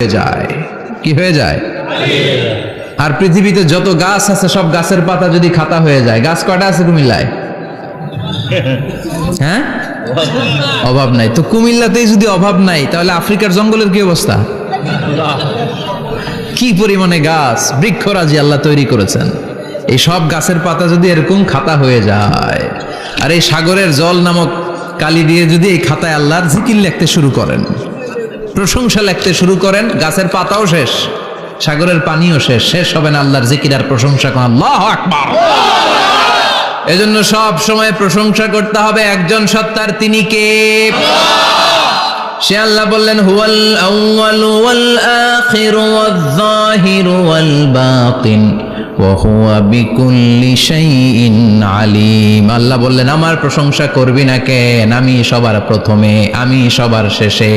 হয়ে যায়, কি হয়ে যায়? আর পৃথিবীতে যত গাছ আছে সব গাছের পাতা যদি খাতা হয়ে যায়, গাছ কয়টা আছে কুমিল্লায়? হ্যাঁ, অভাব নাই। তো কুমিল্লাতেই যদি অভাব নাই, তাহলে আফ্রিকার জঙ্গলের কি অবস্থা? কি পরিমাণে গাছ, বৃক্ষরাজি আল্লাহ তৈরি করেছেন। এই সব গাছের পাতা যদি এরকম খাতা হয়ে যায়, আর এই সাগরের জল নামক কালি দিয়ে যদি এই খাতায় আল্লাহর জিকির লিখতে শুরু করেন, প্রশংসা লিখতে শুরু করেন, গাছের পাতাও শেষ, সাগরের পানিও শেষ, শেষ হবে না আল্লাহর জিকির আর প্রশংসা করেন। আল্লাহু আকবার। এজন্য সব সময় প্রশংসা করতে হবে একজন সত্তার, তিনি কে? সে আল্লাহ বললেন, হুয়াল আউয়ালু ওয়াল আখিরু ওয়াল যাহিরু ওয়াল বাতিন ওয়া হুয়া বিকুল্লি শাইইন আলিম। আল্লাহ বললেন, আমার প্রশংসা করবি না কেন? আমি সবার প্রথমে, আমি সবার শেষে,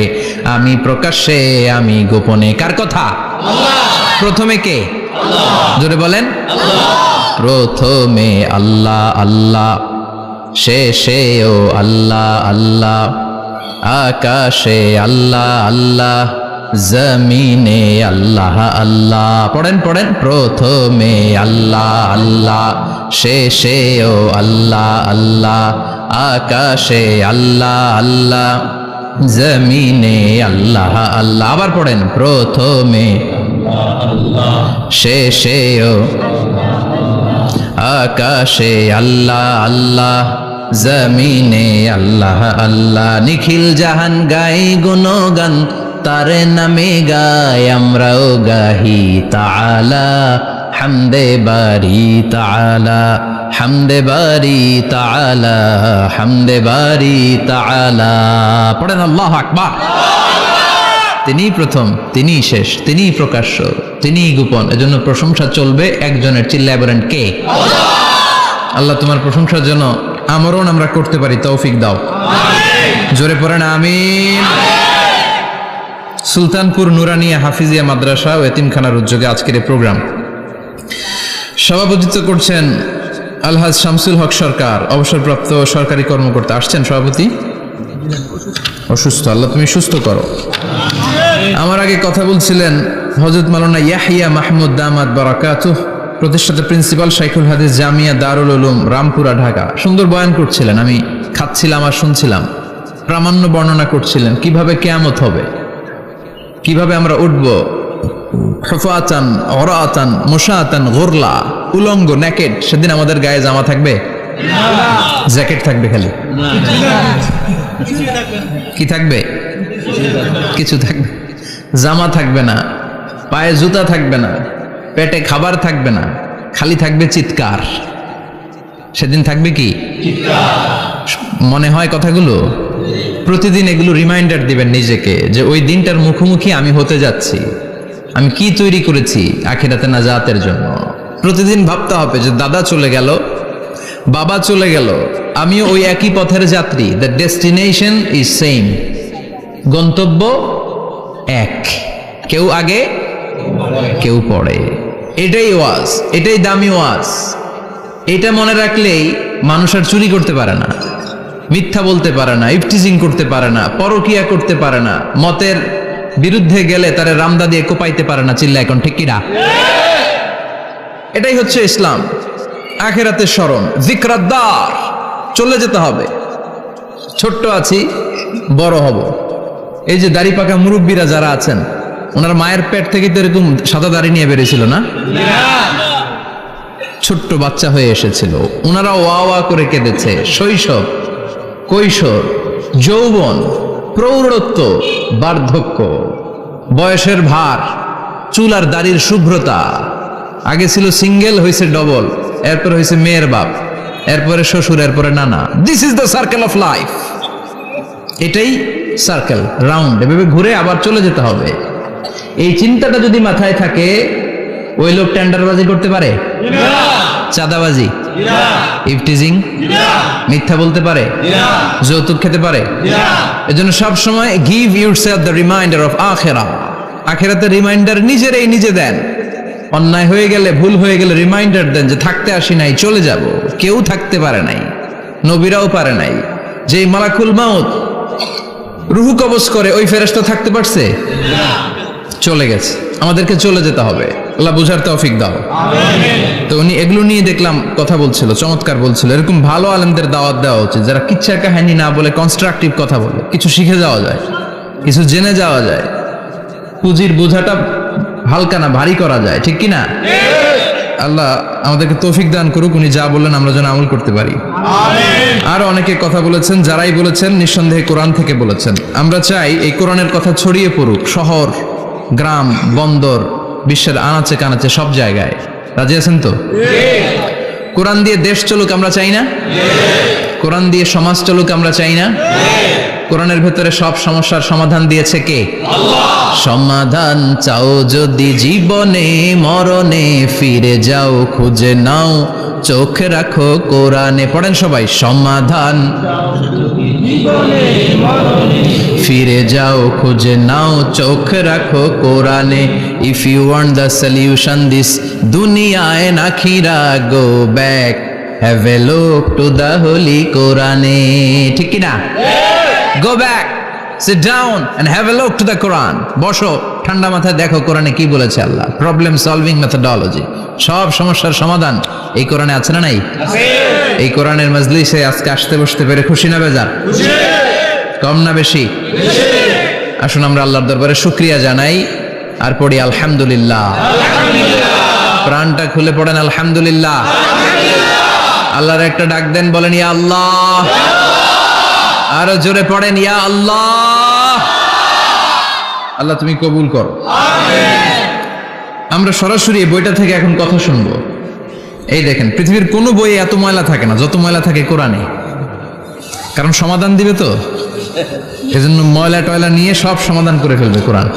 আমি প্রকাশ্যে, আমি গোপনে। কার কথা? আল্লাহ। প্রথমে কে? আল্লাহ। জোরে বলেন, আল্লাহ। প্রথমে আল্লাহ আল্লাহ, শেষেও আল্লাহ আল্লাহ, আকাশে আল্লাহ আল্লাহ, জমিনে আল্লাহ আল্লাহ। পড়েন পড়েন, প্রথমে আল্লাহ আল্লাহ, শেষেও আল্লাহ আল্লাহ, আকাশে আল্লাহ আল্লাহ, জমিনে আল্লাহ আল্লাহ। আবার পড়েন, প্রথমে আল্লাহ, শেষেও আকাশে আল্লাহ আল্লাহ, জমিনে আল্লাহ আল্লাহ। নিখিল জাহান গাই গুণগান, তার নামে গাই আমরাও গাহি। তাআলা হামদে বারি তাআলা, হামদে বারি তাআলা, হামদে বারি তাআলা। পড়েন আল্লাহু আকবার। তিনিই প্রথম, তিনিই শেষ, তিনিই প্রকাশ্য, তিনিই গোপন। এজন্য প্রশংসা চলবে একজনের। চিল্লায় বলেন, কে? আল্লাহ তোমার প্রশংসার জন্য আমরণ আমরা করতে পারি, তৌফিক দাও। জোরে পড়েন আমিন। সুলতানপুর নুরানিয়া হাফিজিয়া মাদ্রাসা ও এতিমখানার উদ্যোগে আজকের এই প্রোগ্রাম সভাপতিত্ব করছেন আলহাজ শামসুল হক সরকার, অবসরপ্রাপ্ত সরকারি কর্মকর্তা। আসছেন সভাপতি? অসুস্থ, আল্লাহ তুমি সুস্থ করো। আমার আগে কথা বলছিলেন হযরত মাওলানা ইয়াহইয়া মাহমুদ দামাত বারাকাতুহু, প্রতিষ্ঠাতা প্রিন্সিপাল শাইখুল হাদিস জামিয়া দারুল উলুম রামপুরা ঢাকা। সুন্দর বয়ান করছিলেন, আমি খাচ্ছিলাম আর শুনছিলাম। প্রামাণ্য বর্ণনা করছিলেন কিভাবে কিয়ামত হবে, কিভাবে আমরা উঠব হুফাতান ওরাতান মুশাতান গুরলা, উলঙ্গ, নেকেড। সেদিন আমাদের গায়ে জামা থাকবে? জ্যাকেট থাকবে খালি? কি থাকবে? কিছু থাকবে, জামা থাকবে না, পায়ে জুতা থাকবে না, পেটে খাবার থাকবে না, খালি থাকবে চিৎকার। সেদিন থাকবে কি? মনে হয় কথাগুলো প্রতিদিন এগুলো রিমাইন্ডার দিবেন নিজেকে, যে ওই দিনটার মুখোমুখি আমি হতে যাচ্ছি, আমি কি তৈরি করেছি আখিরাতে নাজাতের জন্য। প্রতিদিন ভাবতে হবে যে দাদা চলে গেল, বাবা চলে গেল, আমিও ওই একই পথের যাত্রী। দ্য ডেস্টিনেশন ইজ সেম, গন্তব্য এক, কেউ আগে কেউ পরে। এটাই ওয়াজ, এটাই দামি ওয়াজ। এটা মনে রাখলেই মানুষ আর চুরি করতে পারে না, মিথ্যা বলতে পারে না, ইফটিজিং করতে পারে না, পরকিয়া করতে পারে না, মতের বিরুদ্ধে গেলে তারে রামদা দিয়ে কোপাইতে পারে না। চিল্লা এখন ঠিক কিনা? এটাই হচ্ছে ইসলাম। আখিরাতের স্মরণ, যিকরাদ্দার, চলে যেতে হবে। ছোট্ট আছি, বড় হব। এই যে দাড়ি পাকা মুরব্বীরা যারা আছেন, ওনার মায়ের পেট থেকে তো এরকম সাদা দাড়ি নিয়ে বেরিয়েছিল না? ছোট্ট বাচ্চা হয়ে এসেছিল, ওনারা ওয়া ওয়া করে কেঁদেছে। শৈশব, কৈশোর, যৌবন, প্রৌঢ়ত্ব, বার্ধক্য, বয়সের ভার, চুল আর দাড়ির শুভ্রতা। আগে ছিল সিঙ্গেল, হয়েছে ডবল, এরপরে হয়েছে মেয়ের বাপ, এরপরে শ্বশুর, এরপরে নানা। This is the circle of life. এটাই সার্কেল, রাউন্ড, এভাবে ঘুরে আবার চলে যেতে হবে। এই চিন্তাটা যদি মাথায় থাকে, ওই লোক টেন্ডারবাজি করতে পারে? চাঁদাবাজি, ইফটিজিং, মিথ্যা বলতে পারে? যৌতুক খেতে পারে? এজন্য সব সময় give yourself the reminder of আখিরা। আখিরাতের রিমাইন্ডার নিজেরাই নিজে দেন। অন্যায় হয়ে গেলে, ভুল হয়ে গেলে রিমাইন্ডার দেন যে থাকতে আসি নাই, চলে যাব। কেউ থাকতে পারে নাই, নবীরাও পারে নাই। যে মালাকুল মাউত রুহু কবজ করে, ওই ফেরেশতা থাকতে পারছে? চলে গেছে, আমাদেরকে চলে যেতে হবে। আল্লাহ বুঝার তৌফিক দাও। তো উনি এগুলো নিয়ে দেখলাম কথা বলছিল, চমৎকার বলছিল। এরকম ভালো আলেমদের দাওয়াত দেওয়া উচিত, যারা কিচ্ছা কাহিনী না বলে কনস্ট্রাকটিভ কথা বলে, কিছু শিখে যাওয়া যায়, কিছু জেনে যাওয়া যায়, পুঁজির বোঝাটা হালকা না ভারী করা যায়, ঠিক কি না? আল্লাহ আমাদেরকে তৌফিক দান করুক, উনি যা বললেন আমরা যেন আমল করতে পারি। আর অনেকে কথা বলেছেন, যারাই বলেছেন নিঃসন্দেহে কোরআন থেকে বলেছেন। আমরা চাই এই কোরআনের কথা ছড়িয়ে পড়ুক শহর, গ্রাম, বন্দর, বিশ্বের আনাচে কানাচে সব জায়গায়। রাজি আছেন তো? কোরআন দিয়ে দেশ চলুক আমরা চাই না? কোরআন দিয়ে সমাজ চলুক আমরা চাই না? কোরআনের ভেতরে সব সমস্যার সমাধান দিয়েছে কে? আল্লাহ। সমাধান চাও যদি জীবনে মরণে, ফিরে যাও খুঁজে নাও চোখ রাখো কোরআনে। পড়েন সবাই, সমাধান ফিরে যাও খুঁজে নাও চোখ রাখো কোরআনে। If you want the solution this দুনিয়া এন্ড আখিরা, go back have a look to the holy কোরআনে। ঠিক কি না? Go back, sit down and have a look to the Quran. বসো, ঠান্ডা মাথায় দেখো কোরআনে কি বলেছে আল্লাহ। প্রবলেম সলভিং মেথোডোলজি, সব সমস্যার সমাধান এই কোরআনে আছে না নাই? এই কোরআনের মজলিসে আজকে আসতে বসতে পেরে খুশি না বেজার? কম না বেশি? আসুন আমরা আল্লাহর দরবারে শুকরিয়া জানাই আর পড়ি আলহামদুলিল্লাহ। প্রাণটা খুলে পড়েন আলহামদুলিল্লাহ। আল্লাহর একটা ডাক দেন, বলেন ইয়া আল্লাহ। আরো জোরে পড়েন ইয়া আল্লাহ। আল্লাহ তুমি কবুল করো। আমরা সরাসরি এই বইটা থেকে এখন কথা শুনবো। এই দেখেন, পৃথিবীর কোনো বইয়ে এত ময়লা থাকে না যত ময়লা থাকে কোরআনে। কারণ সমাধান দিবে তো, এজন্য ময়লা টয়লা নিয়ে সব সমাধান করে ফেলবে কোরআন।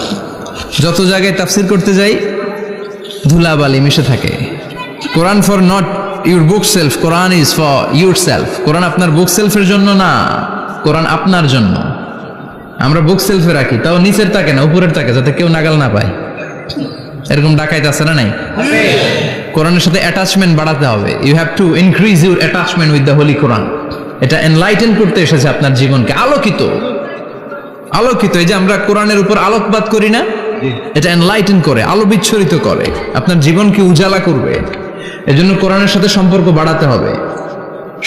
যত জায়গায় তাফসির করতে যাই ধুলাবালি মিশে থাকে। Quran for not your bookshelf, Quran is for yourself. Quran আপনার বুক সেলফের জন্য না, কোরআন আপনার জন্য। আমরা বুক সেলফে রাখি, তাও নিচের থাকে না, উপরের থাকে, যাতে কেউ নাগাল না পায়। এরকম ডাকাইত আছে না নাই? কোরআনের সাথে অ্যাটাচমেন্ট বাড়াতে হবে। You have to increase your attachment with the holy Quran. এটা এনলাইটেন করতে এসেছে আপনার জীবনকে, আলোকিত আলোকিত। এই যে আমরা কোরআনের উপর আলোকপাত করি না, এটা এনলাইটেন করে, আলো বিচ্ছুরিত করে, আপনার জীবনকে উজালা করবে। এজন্য কোরআনের সাথে সম্পর্ক বাড়াতে হবে,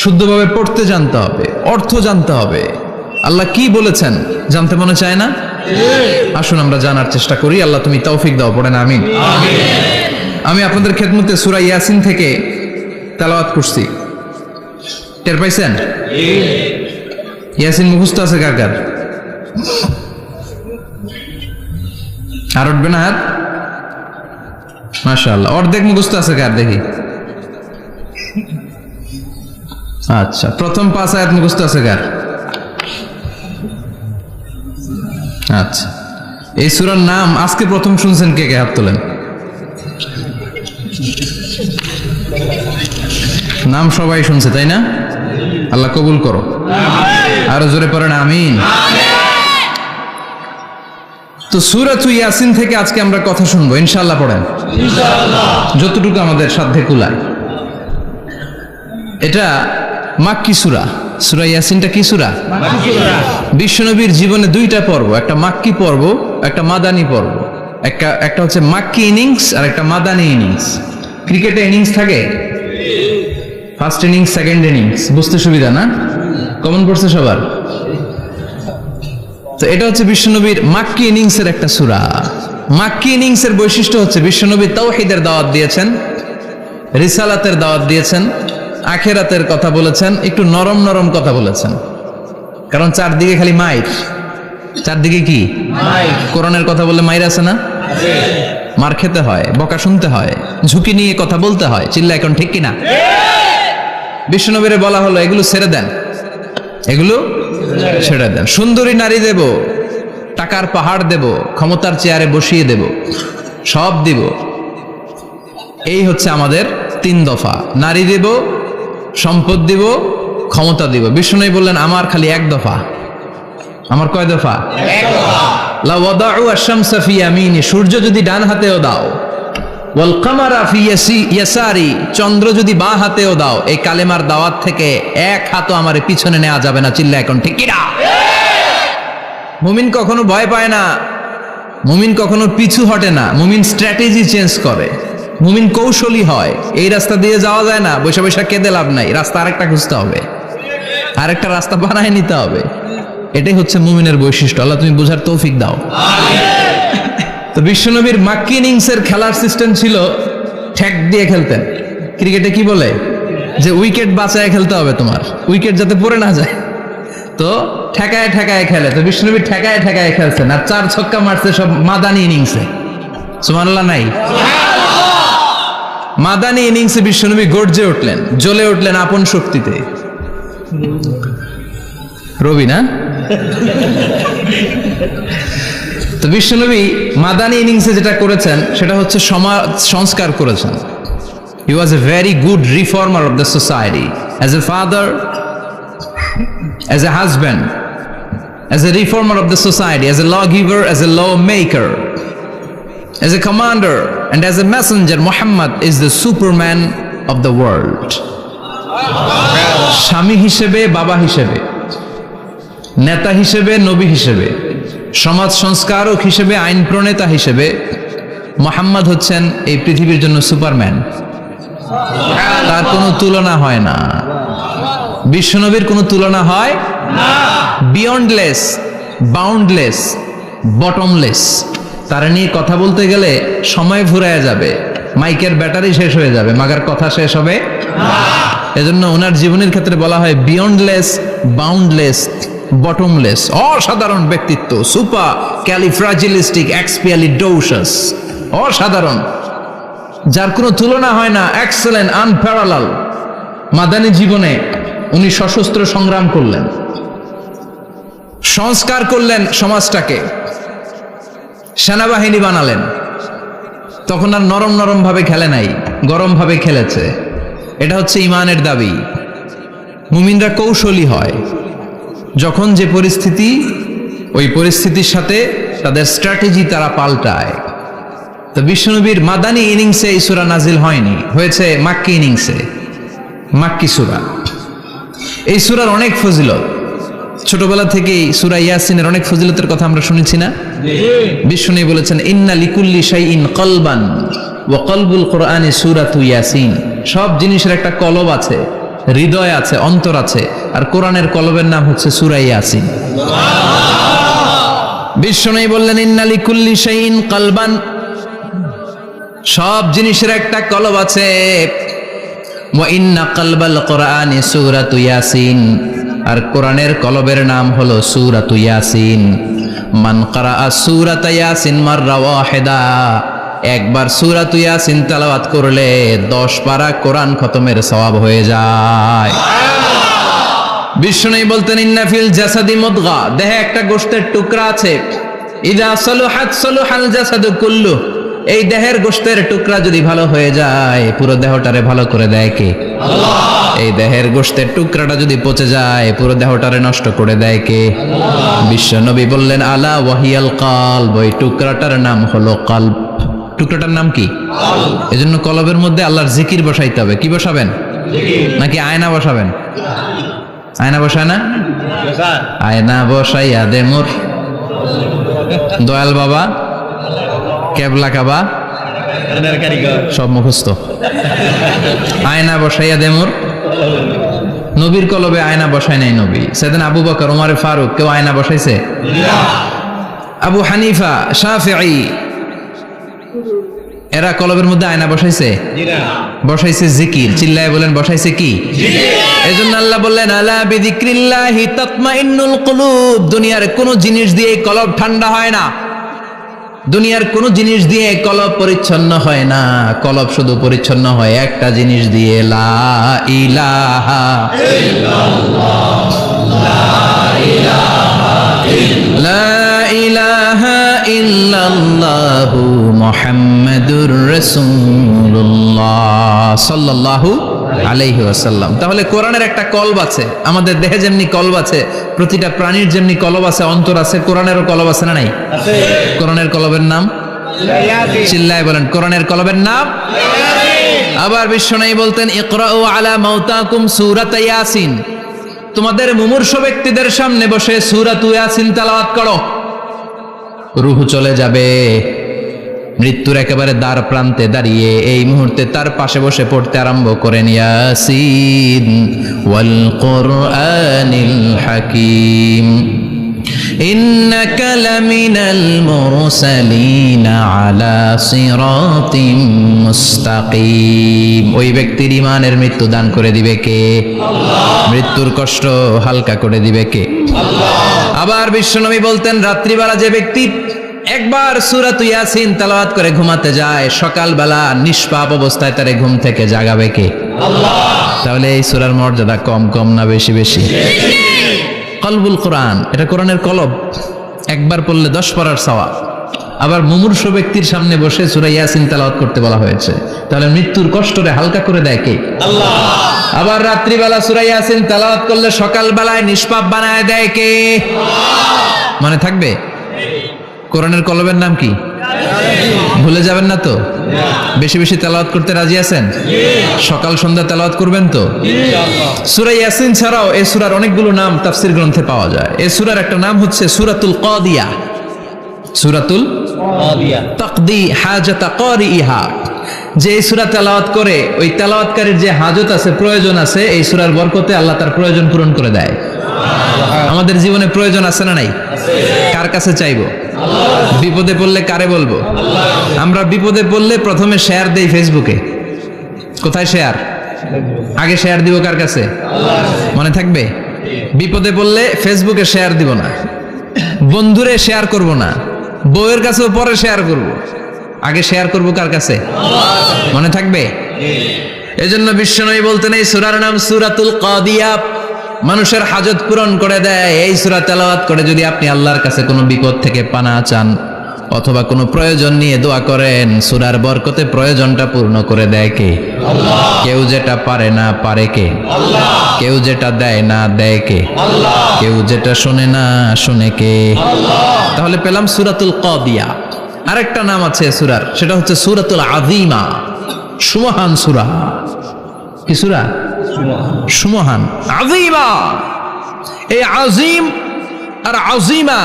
শুদ্ধভাবে পড়তে জানতে হবে, অর্থ জানতে হবে। আল্লাহ কি বলেছেন জানতে মনে চায় না? আসুন আমরা জানার চেষ্টা করি। আল্লাহ তুমি তৌফিক দাও, পড়েন আমিন। আমি আপনাদের খেদমতে সূরা ইয়াসিন থেকে তেলাওয়াত করছি, টের পাইছেন? ইয়াসিন মুখস্থ আছে কার কার? আর উঠবে না হাত? মাশাআল্লাহ। অর্ধেক মুখস্থ আছে কার দেখি? আচ্ছা, প্রথম 5 আয়াত মুখস্থ আছে কার? আচ্ছা, এই সূরার নাম আজকে প্রথম শুনছেন কে কে? হাত তোলেন। নাম সবাই শুনছে তাই না? আল্লাহ কবুল করো। আরো জোরে পড়েন আমিন। তো সূরাতুল ইয়াসিন থেকে আজকে আমরা কথা শুনবো ইনশাআল্লাহ। পড়েন ইনশাআল্লাহ, যতটুকু আমাদের সাধ্যে কুলায়। এটা মাক্কি সূরা। সূরা ইয়াসিনটা কি সূরা? মাক্কি সূরা। বিশ্বনবীর জীবনে 2টা পর্ব, একটা মাক্কি পর্ব, একটা মাদানী পর্ব। একটা হচ্ছে মাক্কি ইনিংস আর একটা মাদানী ইনিংস। ক্রিকেটে ইনিংস থাকে, ফার্স্ট ইনিংস, সেকেন্ড ইনিংস, বুঝতে সুবিধা না? কমন পড়ছে সবার? তো এটা হচ্ছে বিশ্বনবীর মাক্কি ইনিংসের একটা সূরা। মাক্কি ইনিংসের বৈশিষ্ট্য হচ্ছে বিশ্বনবী তাওহীদের দাওয়াত দিয়েছেন, রিসালাতের দাওয়াত দিয়েছেন, আখিরাতের কথা বলেছেন, একটু নরম নরম কথা বলেছেন। কারণ চারদিকে খালি মাইর, চারদিকে কি মাইর। কোরআনের কথা বললে মাইর আছে না? মার খেতে হয়, বকা শুনতে হয়, ঝুঁকি নিয়ে কথা বলতে হয়। চিল্লা এখন ঠিক কিনা? বিশ্বনবীরে বলা হলো এগুলো ছেড়ে দেন, এগুলো ছেড়ে দেন। সুন্দরী নারী দেব, টাকার পাহাড় দেব, ক্ষমতার চেয়ারে বসিয়ে দেব, সব দিব। এই হচ্ছে আমাদের 3 দফা। নারী দেব, সম্পদ দিব, ক্ষমতা দিব। বিষ্ণু বললেন আমার খালি 1 দফা। আমার কয় দফা? 1 দফা। লা ওয়াদাউ আশ-শামসা ফি ইয়ামিনি, সূর্য যদি ডান হাতেও দাও, ওয়াল কামারা ফি ইয়াসারি, চন্দ্র যদি বাঁ হাতেও দাও, এই কালেমার দাওয়াত থেকে 1 হাতও আমারে পিছনে নেওয়া যাবে না। চিল্লা এখন ঠিক কি না? মুমিন কখনো ভয় পায় না মুমিন কখনো পিছু হটে না, মুমিন স্ট্র্যাটেজি চেঞ্জ করে, মুমিন কৌশলী হয়। এই রাস্তা দিয়ে যাওয়া যায় না, বৈশা বৈশা কেঁদে লাভ নাই, রাস্তা আরেকটা খুঁজতে হবে, আরেকটা রাস্তা বানায় নিতে হবে। এটাই হচ্ছে মুমিনের বৈশিষ্ট্য। আল্লাহ তুমি বুঝার তৌফিক দাও। তো বিশ্বনবীর মাক্কি ইনিংসের খেলার সিস্টেম ছিল ঠ্যাক দিয়ে খেলতেন। ক্রিকেটে কি বলে যে উইকেট বাঁচায় খেলতে হবে, তোমার উইকেট যাতে পড়ে না যায়, তো ঠেকায় ঠেকায় খেলে। তো বিশ্বনবী ঠেকায় ঠেকায় খেলছেন, আর 4 ছক্কা মারছে সব মাদানি ইনিংসে। সুবহানাল্লাহ নাই? মাদানি ইনিংসে বিশ্বনবী গর্জে উঠলেন, জ্বলে উঠলেন আপন শক্তিতে। রবি না? তো বিশ্বনবী মাদানি ইনিংসে যেটা করেছেন সেটা হচ্ছে সমাজ সংস্কার করেছেন। He was a very good reformer of the society. As a father, as a husband, as a reformer of the society, as a lawgiver, as a lawmaker, as a commander, and as a messenger, Muhammad is the Superman of the world. স্বামী হিসেবে, বাবা হিসেবে, নেতা হিসেবে, নবী হিসেবে, সমাজ সংস্কারক হিসেবে, আইন প্রণেতা হিসেবে মুহাম্মদ হচ্ছেন এই পৃথিবীর জন্য সুপারম্যান। তার কোনো তুলনা হয় না, বিশ্বনবীর কোনো তুলনা হয় না। Beyondless, boundless, bottomless. তার নিয়ে কথা বলতে গেলে সময় ফুরায় যাবে, মাইকের ব্যাটারি শেষ হয়ে যাবে, মাগার কথা শেষ হবে না। এজন্য ওনার জীবনের ক্ষেত্রে বলা হয় বিয়ন্ডলেস, বাউন্ডলেস, বটমলেস। অসাধারণ ব্যক্তিত্ব, সুপার ক্যালিফ্রাজিলিস্টিক এক্সপিয়ালিডোসাস, অসাধারণ, যার কোনো তুলনা হয় না, এক্সেলেন্ট, আনপ্যারালাল। মাদানী জীবনে উনি সশস্ত্র সংগ্রাম করলেন, সংস্কার করলেন সমাজটাকে, সেনাবাহিনী বানালেন। তখন আর নরম নরম ভাবে খেলে নাই, গরম ভাবে খেলেছে। এটা হচ্ছে ইমানের দাবি। মুমিনরা কৌশলী হয়, যখন যে পরিস্থিতি, ওই পরিস্থিতির সাথে তাদের স্ট্র্যাটেজি তারা পাল্টায়। তো বিশ্বনবীর মাদানী ইনিংসে এই সূরা নাজিল হয়নি, হয়েছে মাক্কি ইনিংসে, মাক্কি সূরা। এই সূরার অনেক ফজিলত, ছোটবেলা থেকেই সূরা ইয়াসিনের অনেক ফজিলতের কথা আমরা শুনেছি না? বিশ্বনবী বলেছেন ইন্না লিকুল্লি শাইইন কলবান ওয়া কলবুল কোরআনি সূরাতু ইয়াসিন। সব জিনিসের একটা কলব আছে, হৃদয় আছে, অন্তর আছে, আর কোরআনের কলবের নাম হচ্ছে সূরা ইয়াসিন। বিশ্বনবী বললেন ইন্না লিকুল্লি শাইইন কলবান, সব জিনিসের একটা কলব আছে। ওয়া ইন্না কলবাল কোরআনি সূরাতু ইয়াসিন, আর কোরআনের কলবের নাম হলো সূরাতু ইয়াসিন। মান ক্বারাআ সূরাতা ইয়াসিন মাররা ওয়াহিদা, একবার সূরাতু ইয়াসিন তেলাওয়াত করলে 10 পারা কোরআন খতমের সওয়াব হয়ে যায়। বিশ্বনবী বলতেন ইন্না ফিল জাসাদি মুদগা, দেহে একটা গোশতের টুকরা আছে, ইযা সালুহাত সালুহাল জাসাদু কুল্লু, এই দেহের গোশতের টুকরা যদি ভালো হয়ে যায় পুরো দেহটারে ভালো করে দেয় কে? আল্লাহ। এই দেহের গোশতের টুকরাটা যদি পচে যায় পুরো দেহটারে নষ্ট করে দেয় কে? আল্লাহ। বিশ্বনবী বললেন আলা ওয়াহিয়াল কলব, ওই টুকরাটার নাম হলো কলব। টুকরাটার নাম কি? কলব। এজন্য কলবের মধ্যে আল্লাহর জিকির বসাইতে হবে। কি বসাবেন? জিকির। নাকি আয়না বসাবেন? আয়না বসায় না? আয়না বসাইয়া দে মোর দয়াল বাবা, কেবলা কাবা, সব মুখস্থ। আয়না বসাইয়া দে মোর, নবীর কলবে আয়না বসায় নাই নবী। সেদিন আবু বকর, ওমর ফারুক, কেউ আয়না বসাইছে? আবু হানিফা, শাফিঈ, এরা কলবের মধ্যে আয়না বসাইছে? বসাইছে জিকির। চিল্লায় বলেন বসাইছে কি? এজন্য আল্লাহ বললেন আলা বিযিক্রিল্লাহি তাতমাইন্নুল কুলুব। দুনিয়ার কোন জিনিস দিয়ে কলব ঠান্ডা হয় না, দুনিয়ার কোন জিনিস দিয়ে কলব পরিচ্ছন্ন হয় না। কলব শুধু পরিচ্ছন্ন হয় একটা জিনিস দিয়ে, লা ইলাহা ইল্লাল্লাহ, লা ইলাহা ইল্লাল্লাহ, লা ইলাহা ইল্লাল্লাহু মুহাম্মাদুর রাসূলুল্লাহ সাল্লাল্লাহু আলাইহি ওয়াসাল্লাম। তাহলে কোরআনের একটা কলব আছে, আমাদের দেহে যেমনি কলব আছে, প্রতিটা প্রাণীর যেমনি কলব আছে, অন্তর আছে, কোরআনেরও কলব আছে না নাই? আছে। কোরআনের কলবের নাম ইয়াসিন। চিল্লায় বলেন কোরআনের কলবের নাম ইয়াসিন। আবার বিশ্বনবী বলতেন ইকরাউ আলা মাউতাকুম সূরাতা ইয়াসিন, তোমাদের মুমূর্ষু ব্যক্তিদের সামনে বসে সূরাতু ইয়াসিন তেলাওয়াত করো। রূহ চলে যাবে, মৃত্যুর একেবারে দ্বার প্রান্তে দাঁড়িয়ে এই মুহূর্তে তার পাশে বসে পড়তে আরম্ভ করেন ইয়াসিন ওয়াল কুরআনিল হাকীম ইন্নাকা লামিনাল মুরসালিনা আলা সিরাতিম মুস্তাকিম। ওই ব্যক্তির ঈমানের মৃত্যু দান করে দিবে কে? আল্লাহ। মৃত্যুর কষ্ট হালকা করে দিবে কে? আল্লাহ। আবার বিশ্বনবী বলতেন, রাত্রিবেলা যে ব্যক্তি একবার সূরাত ইয়াসিন তেলাওয়াত করে ঘুমাতে যায়, সকালবেলা নিষ্পাপ অবস্থায় তারে ঘুম থেকে জাগাবে কে? আল্লাহ। তাহলে এই সূরার মর্যাদা কম কম না বেশি বেশি? কলবুল কোরআন, এটা কোরআনের কলব, একবার পড়লে 10 পড়ার সওয়াব। আবার মুমূর্ষু ব্যক্তির সামনে বসে সূরা ইয়াসিন তেলাওয়াত করতে বলা হয়েছে, তাহলে মৃত্যুর কষ্টরে হালকা করে দেয় কে? আল্লাহ। আবার রাত্রিবেলা সূরা ইয়াসিন তেলাওয়াত করলে সকালবেলায় নিষ্পাপ বানায় দেয় কে? আল্লাহ। মনে থাকবে? কোরআনের কলবের নাম কি? ভুলে যাবেন না তো? বেশি বেশি তেলাওয়াত করতে রাজি আছেন? সকাল সন্ধ্যা তেলাওয়াত করবেন তো? সূরা ইয়াসিন ছাড়াও এই সূরার অনেকগুলো নাম তাফসীর গ্রন্থে পাওয়া যায়। এই সূরার একটা নাম হচ্ছে সূরাতুল কাদিয়া। সূরাতুল কাদিয়া তাকদি হাজাত কারিইহা। যে এই সূরা তেলাওয়াত করে ওই তেলাওয়াতকারীর যে হাজত আছে, প্রয়োজন আছে, এই সূরার বরকতে আল্লাহ তার প্রয়োজন পূরণ করে দেয়। আমাদের জীবনে প্রয়োজন আছে না নাই? কার কাছে চাইবো? বিপদে পড়লে কারে বলবো? আমরা বিপদে পড়লে প্রথমে শেয়ার দেই ফেসবুকে। কোথায় শেয়ার? আগে শেয়ার দিব কার কাছে? মনে থাকবে? বিপদে পড়লে ফেসবুকে শেয়ার দিব না, বন্ধুরে শেয়ার করব না, বউয়ের কাছেও পরে শেয়ার করব, আগে শেয়ার করব কার কাছে? মনে থাকবে? এজন্য বিশ্বনবী বলতেন এই সূরার নাম সূরাতুল কাদিয়া, মানুষের হাজত পূরণ করে দেয়। এই সূরা তেলাওয়াত করে যদি আপনি আল্লাহর কাছে কোনো বিপদ থেকে পানা চান অথবা কোনো প্রয়োজন নিয়ে দোয়া করেন, সূরার বরকতে প্রয়োজনটা পূর্ণ করে দেয় কে? আল্লাহ। কেউ যেটা পারে না পারে কে? আল্লাহ। কেউ যেটা দেয় না দেয় কে? আল্লাহ। কেউ যেটা শোনে না শোনে কে? আল্লাহ। তাহলে পেলাম সূরাতুল কাদিয়া। আরেকটা নাম আছে সূরার, সেটা হচ্ছে সূরাতুল আযীমা, সুমহান সূরা। কি সূরা? সুমহান, আযীমা। এই আযীম আর আযীমা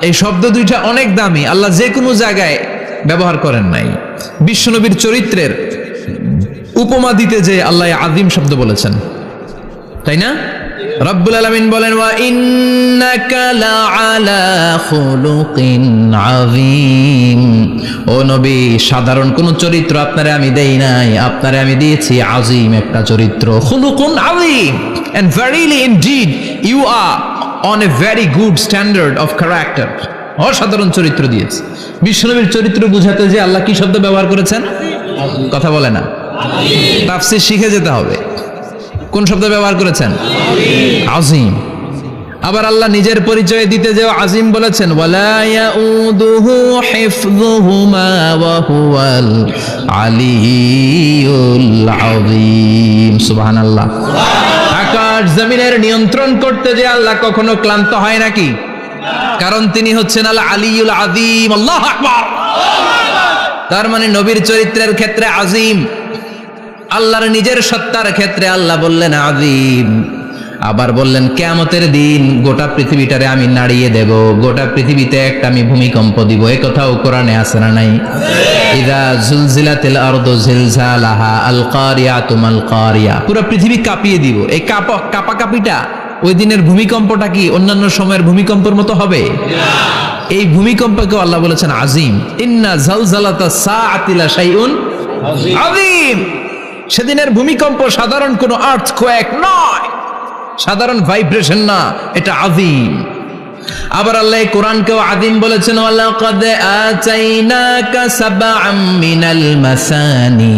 এই শব্দ দুইটা অনেক দামি, আল্লাহ যে কোনো জায়গায় ব্যবহার করেন নাই। বিশ্বনবীর চরিত্রের উপমা দিতে যে আল্লাহ আযীম শব্দ বলেছেন, তাই না? রব্বুল আলামিন বলেন ওয়া ইন্নাকা লাআলা খুলুকিন আযীম। ও নবী, সাধারণ কোন চরিত্র আপনারে আমি দেই নাই, আপনারে আমি দিয়েছি আযীম একটা চরিত্র। খুলুকুন আযীম, and verily indeed you are on a very good standard of character. অসাধারণ চরিত্র দিয়েছে। বিশ্বনবীর চরিত্র বুঝাতে যে আল্লাহ কি শব্দ ব্যবহার করেছেন? কথা বলে না, তাফসীর শিখে যেতে হবে। কোন শব্দ ব্যবহার করেছেন? আযীম। আবার আল্লাহ নিজের পরিচয় দিতে যে আযীম বলেছেন, ওয়ালা ইয়াউদুহু হিফযুহুমা ওয়া হুয়াল আলিয়্যুল আযীম। সুবহানাল্লাহ। আকাশ জমিনের নিয়ন্ত্রণ করতে যে আল্লাহ কখনো ক্লান্ত হয় নাকি? কারণ তিনি হচ্ছেন আল আলিয়্যুল আযীম। আল্লাহু আকবার। তার মানে নবীর চরিত্রের ক্ষেত্রে আযীম, আল্লাহর নিজের সত্তার ক্ষেত্রে আল্লাহ বললেন আযীম। আবার বললেন কিয়ামতের দিন গোটা পৃথিবীটারে আমি নাড়িয়ে দেব, গোটা পৃথিবীতে একটা আমি ভূমিকম্প দিব। এই কথাও কোরআনে আছে না নাই? ইযা জুলজিলাতিল আরদু জিলজালাহা আল কারিয়াতু মাল কারিয়া। পুরো পৃথিবী কাঁপিয়ে দিব। এই কাঁপাকাঁপিটা ওই দিনের ভূমিকম্পটা কি অন্যান্য সময়ের ভূমিকম্পের মতো হবে? এই ভূমিকম্পকে আল্লাহ বলেছেন আযীম। ইন্না জালজালাতাস সাআতি লা শাইউন আযীম। সেদিনের ভূমিকম্প সাধারণ কোনো আর্থকোয়েক নয়, সাধারণ ভাইব্রেশন না, এটা আযীম। আবার আল্লাহ কোরআনকেও আযীম বলেছেন, ওয়ালাকাদ আতাইনাকা সাবআম মিনাল মাসানি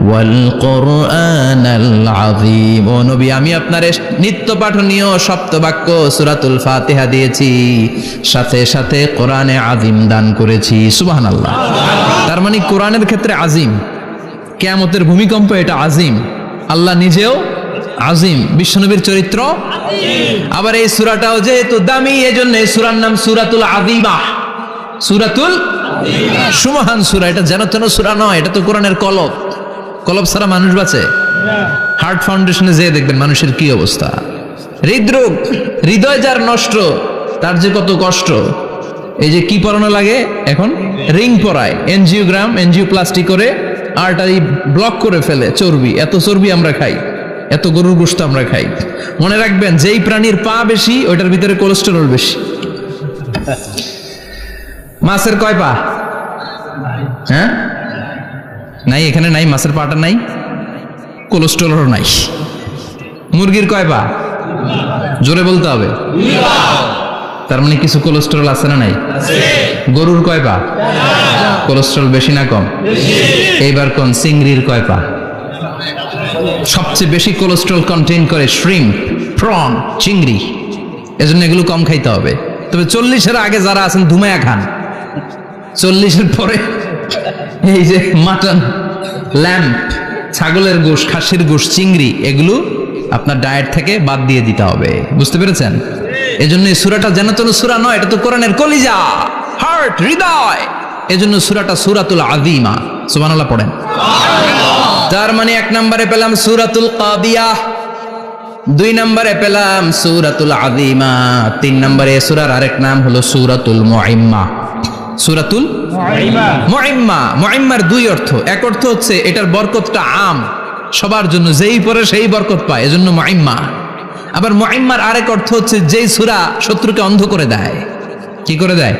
ওয়াল কুরআনাল আযীম। ও নবী, আমি আপনারে নিত্য পাঠনীয় সপ্তবাক্য সূরাতুল ফাতিহা দিয়েছি, সাথে সাথে কোরআনে আযীম দান করেছি। সুবহানাল্লাহ। তার মানে কোরআনের ক্ষেত্রে আযীম, কিয়ামতের ভূমিকম্প এটা আযীম, আল্লাহ নিজেও আযীম, বিশ্বনবীর চরিত্র আযীম। আবার এই সূরাটাও যেহেতু দামি, এজন্য এই সূরার নাম সূরাতুল আযীমা। সূরাতুল আযীমা, সুমহান সূরা। এটা যেন তেন সূরা নয়, এটা তো কোরআনের কলব। কলব ছাড়া মানুষ বাঁচে? হার্ট ফাউন্ডেশনে যেয়ে দেখবেন মানুষের কি অবস্থা। হৃদরোগ, হৃদয় যার নষ্ট, তার যে কত কষ্ট। এই যে কি পরানো লাগে এখন, রিং পরায়, এনজিওগ্রাম, এনজিওপ্লাস্টি করে আর্টারি ব্লক করে ফেলে। চর্বি, এত চর্বি আমরা খাই, এত গরুর গোশত আমরা খাই। মনে রাখবেন, যেই প্রাণীর পা বেশি ওইটার ভিতরে কোলেস্টেরল বেশি। মাছের কয় পা? হ্যাঁ, নাই, এখানে নাই, মাছের পাটা নাই, কোলেস্টেরল নাই। মুরগির কয় পা? জোরে বলতে হবে। তার মানে কিছু কোলেস্টেরল আছে না নাই? গরুর কয় পা? কোলেস্টেরল বেশি না কম? এইবার কোন চিংড়ির কয় পা? সবচেয়ে বেশি কোলেস্টেরল কন্টেইন করে শ্রিম্প, প্রন, চিংড়ি। এজন্য এগুলো কম খাইতে হবে। তবে 40-এর আগে যারা আছেন ধুমায়া খান, 40-এর পরে এই যে মাটন, ল্যাম্প, ছাগলের গোশ, খাসির গোশ, চিংড়ি, এগুলো আপনার ডায়েট থেকে বাদ দিয়ে দিতে হবে। বুঝতে পেরেছেন? এজন্য এই সূরাটা যেন তো সূরা নয়, এটা তো কোরআনের কলিজা, হার্ট, হৃদয়। এজন্য সূরাটা সূরাতুল আযীমা। সুবহানাল্লাহ পড়েন। তার মানে 1 নম্বরে পেলাম সূরাতুল কাদিয়াহ, 2 নম্বরে পেলাম সূরাতুল আযীমা, 3 নম্বরে সূরার আরেক নাম হলো সূরাতুল মুইম্মা। সূরাতুল মুইম্মা। মুইম্মার 2 অর্থ। এক অর্থ হচ্ছে এটার বরকতটা আম, সবার জন্য, যেই পড়ে সেই বরকত পায়, এজন্য মুইম্মা। আবার মুইম্মার আরেক অর্থ হচ্ছে যেই সূরা শত্রুকে অন্ধ করে দেয়। কি করে দেয়?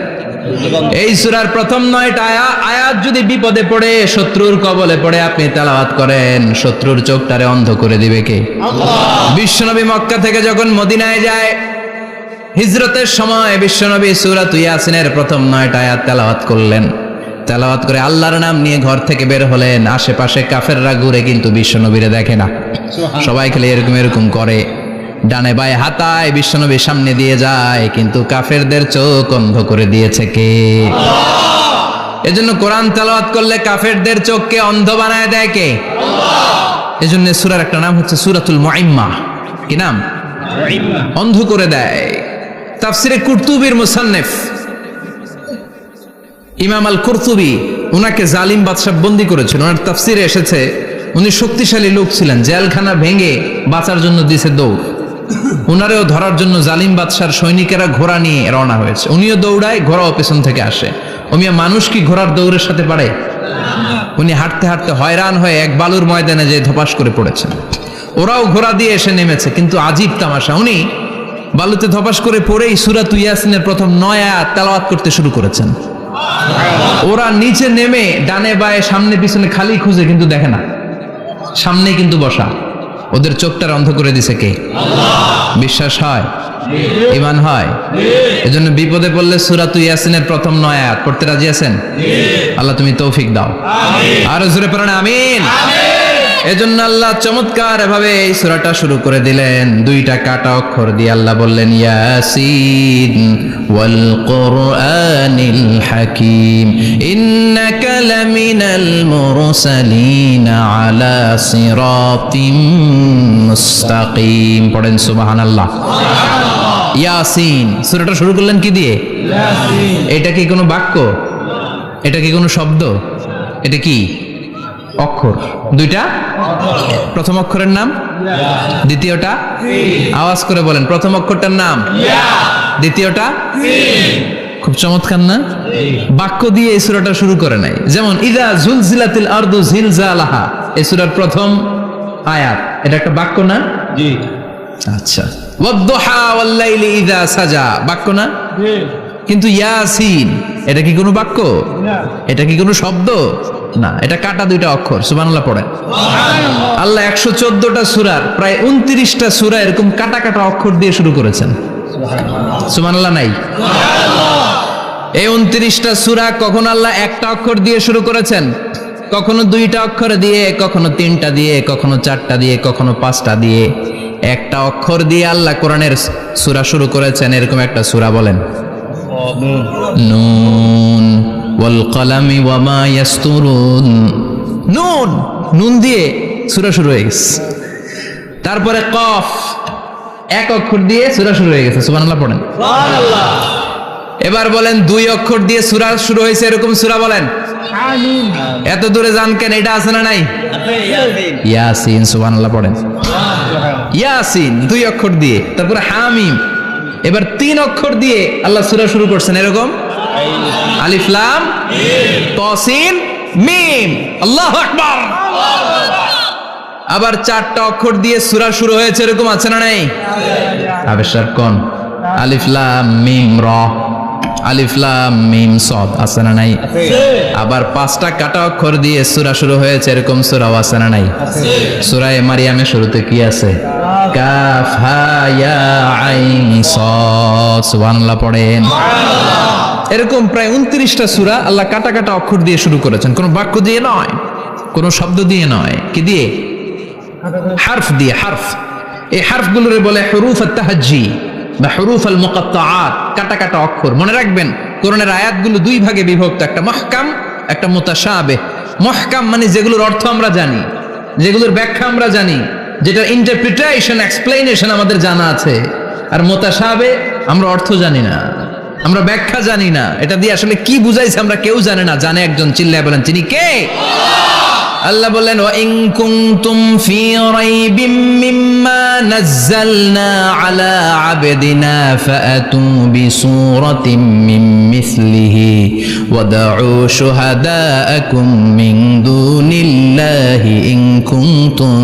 এই সূরার প্রথম 9টা আয়াত যদি বিপদে পড়ে, শত্রুর কবলে পড়ে আপনি তেলাওয়াত করেন, শত্রুর চোখটারে অন্ধ করে দিবে কে? আল্লাহ। বিশ্বনবী মক্কা থেকে যখন মদিনায় যায়, হিজরতের সময় বিশ্বনবী সূরাতুল ইয়াসিনের প্রথম 9টা আয়াত তেলাওয়াত করলেন। তেলাওয়াত করে আল্লাহর নাম নিয়ে ঘর থেকে বের হলেন। আশেপাশে কাফেররা ঘুরে কিন্তু বিশ্বনবীরে দেখে না, সবাই খালি এরকম এরকম করে, ডানে বায়ে হাতায়, বিশ্বনবীর সামনে দিয়ে যায়, কিন্তু কাফেরদের চোখ অন্ধ করে দিয়েছে কে? আল্লাহ। এজন্য কোরআন তেলাওয়াত করলে কাফেরদের চোখকে অন্ধ বানায় দেয় কে? আল্লাহ। এজন্য সূরার একটা নাম হচ্ছে সূরাতুল মুইম্মা। কি নাম? মুইম্মা। অন্ধ করে দেয়। তাফসিরে কুরতুবীর মুসান্নিফ ইমাম আল কুরতুবী, উনাকে জালিম বাদশা বন্দী করেছিল। ওনার তাফসিরে এসেছে উনি শক্তিশালী লোক ছিলেন, জেলখানা ভেঙে বাঁচার জন্য দিছে দৌড়। উনারেও ধরার জন্য জালিম বাদশার সৈনিকেরা ঘোড়া নিয়ে রওনা হয়েছে। উনিও দৌড়ায়, ঘোড়াও পেছন থেকে আসে। ওমিয়া মানুষ কি ঘোড়ার দৌড়ের সাথে পারে? উনি হাঁটতে হাঁটতে হয়রান হয়ে এক বালুর ময়দানে যে ধপাস করে পড়েছেন। ওরাও ঘোড়া দিয়ে এসে নেমেছে, কিন্তু আজীব তামাশা, উনি বালুতে ধপাস করে পড়েই সূরাতুল ইয়াসিনের প্রথম 9 আয়াত তেলাওয়াত করতে শুরু করেছেন। ওরা নিচে নেমে ডানে বায়ে সামনে পিছনে খালি খুঁজে, কিন্তু দেখে না, সামনে কিন্তু বসা। ওদের চোখটার অন্ধ করে দিছে কে? আল্লাহ। বিশ্বাস হয়? ঈমান হয়? এজন্য বিপদে পড়লে সূরাতুল ইয়াসিনের প্রথম 9 আয়াত পড়তে রাজি আছেন? আল্লাহ তুমি তৌফিক দাও। আর জোরে পড়েন আমিন। এজন্য আল্লাহ চমৎকার ভাবে এই সূরাটা শুরু করে দিলেন। 2টা কাটা অক্ষর দিয়ে আল্লাহ বললেন ইয়াসিন ওয়াল কুরআনিল হাকীম ইন্নাকা লামিনাল মুরসালিন আলা সিরাতিম মুস্তাকিম। পড়েন সুবহানাল্লাহ। ইয়াসিন। সূরাটা শুরু করলেন কি দিয়ে? ইয়াসিন। এটা কি কোনো বাক্য? এটা কি কোনো শব্দ? এটা কি অক্ষর? 2টা। প্রথম অক্ষরের নাম, দ্বিতীয়টা আওয়াজ করে বলেন, প্রথম অক্ষরটার নাম, দ্বিতীয়টা। খুব চমৎকার না? বাক্য দিয়ে এই সূরাটা শুরু করে নাই। যেমন ইযা জুলজিলাতিল আরদু জিলজালাহা, এই সূরার প্রথম আয়াত, এটা একটা বাক্য না? জি। আচ্ছা। ওয়াদ-দুহা ওয়াল-লাইলি ইযা সাজা, বাক্য না? জি। কিন্তু ইয়াসিন, এটা কি কোনো বাক্য? না। এটা কি কোনো শব্দ? না, এটা কাটা 2টা অক্ষর। সুবহানাল্লাহ পড়েন। সুবহানাল্লাহ। আল্লাহ 114টা সূরার প্রায় 29টা সূরা এরকম কাটা কাটা অক্ষর দিয়ে শুরু করেছেন। সুবহানাল্লাহ। সুবহানাল্লাহ নাই? সুবহানাল্লাহ। এই 29টা সূরা কখন আল্লাহ একটা অক্ষর দিয়ে শুরু করেছেন, কখনো 2টা অক্ষর দিয়ে, কখনো 3টা দিয়ে, কখনো 4টা দিয়ে, কখনো 5টা দিয়ে। একটা অক্ষর দিয়ে আল্লাহ কোরআনের সূরা শুরু করেছেন। এরকম একটা সূরা বলেন। নুন ওয়াল কলামি ওয়া মা ইয়াসতুরুন। নুন, নুন দিয়ে সূরা শুরু হয়ে গেছে। তারপরে কফ, এক অক্ষর দিয়ে সূরা শুরু হয়ে গেছে। সুবহানাল্লাহ পড়েন। সুবহানাল্লাহ। এবার বলেন 2 অক্ষর দিয়ে সূরা শুরু হয়েছে এরকম সূরা বলেন। আমিন। এত দূরে যান কেন? এটা আছে না নাই? ইয়াসিন। সুবহানাল্লাহ পড়েন। ইয়াসিন 2 অক্ষর দিয়ে। তারপরে হামিম। এবার 3 অক্ষর দিয়ে আল্লাহ সূরা শুরু করছেন এরকম। আলিফ লাম তাসিন মিম। আল্লাহু আকবার। আবার 4টা অক্ষর দিয়ে সূরা শুরু হয়েছে, এরকম আছে না নাই? আবেশার কোন? আলিফ লাম মিম র, আলিফ লাম মিম সদ, আছে না নাই? আবার 5টা কাটা অক্ষর দিয়ে সূরা শুরু হয়েছে, এরকম সূরাও আছে না নাই? সূরা মারিয়ামের শুরুতে কি আছে? কাফ হা ইয়া আইন সাদ। সুবহানাল্লাহ পড়েন। এরকম প্রায় 29টা সূরা আল্লাহ কাটা কাটা অক্ষর দিয়ে শুরু করেছেন, কোনো বাক্য দিয়ে নয়, কোনো শব্দ দিয়ে নয়। কি দিয়ে? হারফ দিয়ে। হারফ, এই হারফগুলোরে বলে হুরুফ আত-তাহাজ্জি বা হুরুফ আল মুকাত্তাআত, কাটা কাটা অক্ষর। মনে রাখবেন কোরআনের আয়াতগুলো 2 ভাগে বিভক্ত, একটা মুহকাম, একটা মুতাশাবিহ। মুহকাম মানে যেগুলোর অর্থ আমরা জানি, যেগুলোর ব্যাখ্যা আমরা জানি, যেটার ইন্টারপ্রিটেশন এক্সপ্লেনেশন আমাদের জানা আছে। আর মুতাশাবিহ আমরা অর্থ জানি না, আমরা ব্যাখ্যা জানি না, এটা দিয়ে আসলে কি বুঝাইছে আমরা কেউ জানে না। জানে একজন, চিল্লায় বলেন তিনি কে? আল্লাহ বললেন ওয়া ইন কুনতুম ফি রাইবিম মিম্মা নাযালনা আলা আবদিনা ফাআতু বিসূরাতিন মিন মিসলিহি ওয়াদউ শুহাদাআকুম মিন দুনিল্লাহি ইন কুনতুম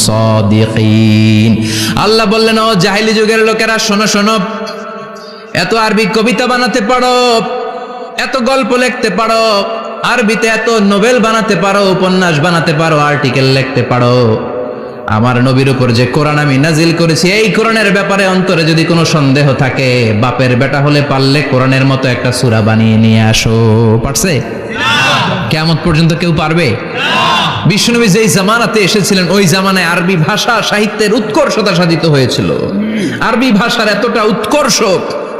সাদিকিন। আল্লাহ বললেন ও জাহেলি যুগের লোকেরা, শোনো শোনো, এত আরবি কবিতা বানাতে পারো, এত গল্প লিখতে পারো, আরবিতে এত নোবেল বানাতে পারো, উপন্যাস বানাতে পারো, আর্টিকেল লিখতে পারো, আমার নবীর উপর যে কোরআন আমি নাজিল করেছি এই কোরআনের ব্যাপারে অন্তরে যদি কোনো সন্দেহ থাকে, বাপের বেটা হলে পারলে কোরআনের মতো একটা সূরা বানিয়ে নিয়ে আসো। পারছে? কিয়ামত পর্যন্ত কেউ পারবে? বিশ্বনবী যেই জামানাতে এসেছিলেন ওই জামানায় আরবি ভাষা সাহিত্যের উৎকর্ষতা সাধিত হয়েছিল। আরবি ভাষার এতটা উৎকর্ষ